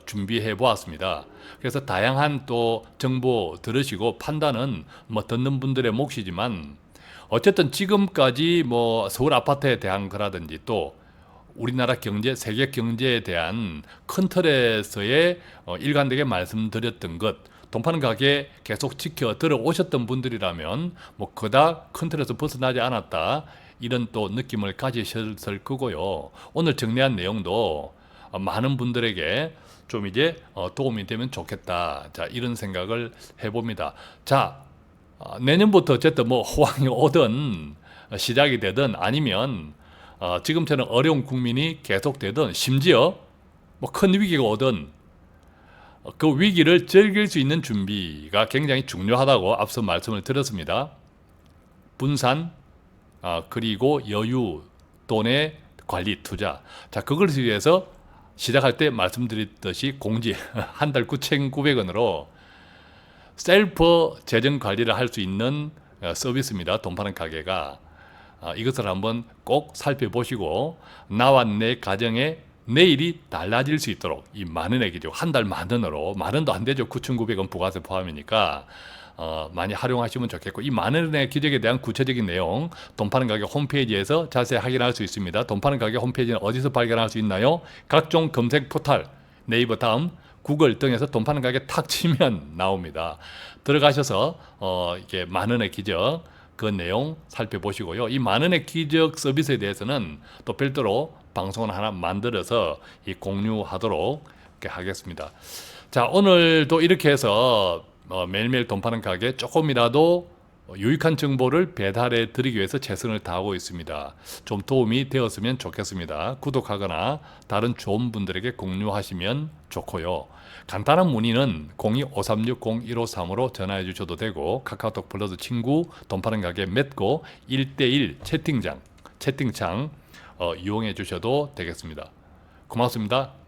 준비해 보았습니다. 그래서 다양한 또 정보 들으시고 판단은 뭐 듣는 분들의 몫이지만 어쨌든 지금까지 뭐 서울 아파트에 대한 거라든지 또 우리나라 경제, 세계 경제에 대한 큰 틀에서의 일관되게 말씀드렸던 것, 돈 파는 가게 계속 지켜 들어오셨던 분들이라면 뭐 그닥 큰 틀에서 벗어나지 않았다, 이런 또 느낌을 가지셨을 거고요. 오늘 정리한 내용도 많은 분들에게 좀 이제 도움이 되면 좋겠다, 자, 이런 생각을 해봅니다. 자, 내년부터 어쨌든 뭐 호황이 오든 시작이 되든 아니면 지금처럼 어려운 국민이 계속되든 심지어 뭐 큰 위기가 오든 그 위기를 즐길 수 있는 준비가 굉장히 중요하다고 앞서 말씀을 드렸습니다. 분산, 그리고 여유, 돈의 관리, 투자. 자, 그걸 위해서 시작할 때 말씀드렸듯이 공지 한 달 9,900원으로 셀프 재정 관리를 할 수 있는 서비스입니다. 돈 파는 가게가. 이것을 한번 꼭 살펴보시고 나와 내 가정의 내일이 달라질 수 있도록 이 만원의 기적, 한 달 만원으로, 만원도 안 되죠. 9,900원 부가세 포함이니까 많이 활용하시면 좋겠고, 이 만원의 기적에 대한 구체적인 내용 돈 파는 가게 홈페이지에서 자세히 확인할 수 있습니다. 돈 파는 가게 홈페이지는 어디서 발견할 수 있나요? 각종 검색 포털, 네이버 다음 구글 등에서 돈 파는 가게 탁 치면 나옵니다. 들어가셔서 이게 만원의 기적 그 내용 살펴보시고요. 이 만원의 기적 서비스에 대해서는 또 별도로 방송을 하나 만들어서 이 공유하도록 이렇게 하겠습니다. 자, 오늘도 이렇게 해서 매일매일 돈 파는 가게 조금이라도 유익한 정보를 배달해 드리기 위해서 최선을 다하고 있습니다. 좀 도움이 되었으면 좋겠습니다. 구독하거나 다른 좋은 분들에게 공유하시면 좋고요. 간단한 문의는 02-536-0153으로 전화해 주셔도 되고, 카카오톡 플러스 친구 돈 파는 가게 맺고 1대1 채팅창 이용해 주셔도 되겠습니다. 고맙습니다.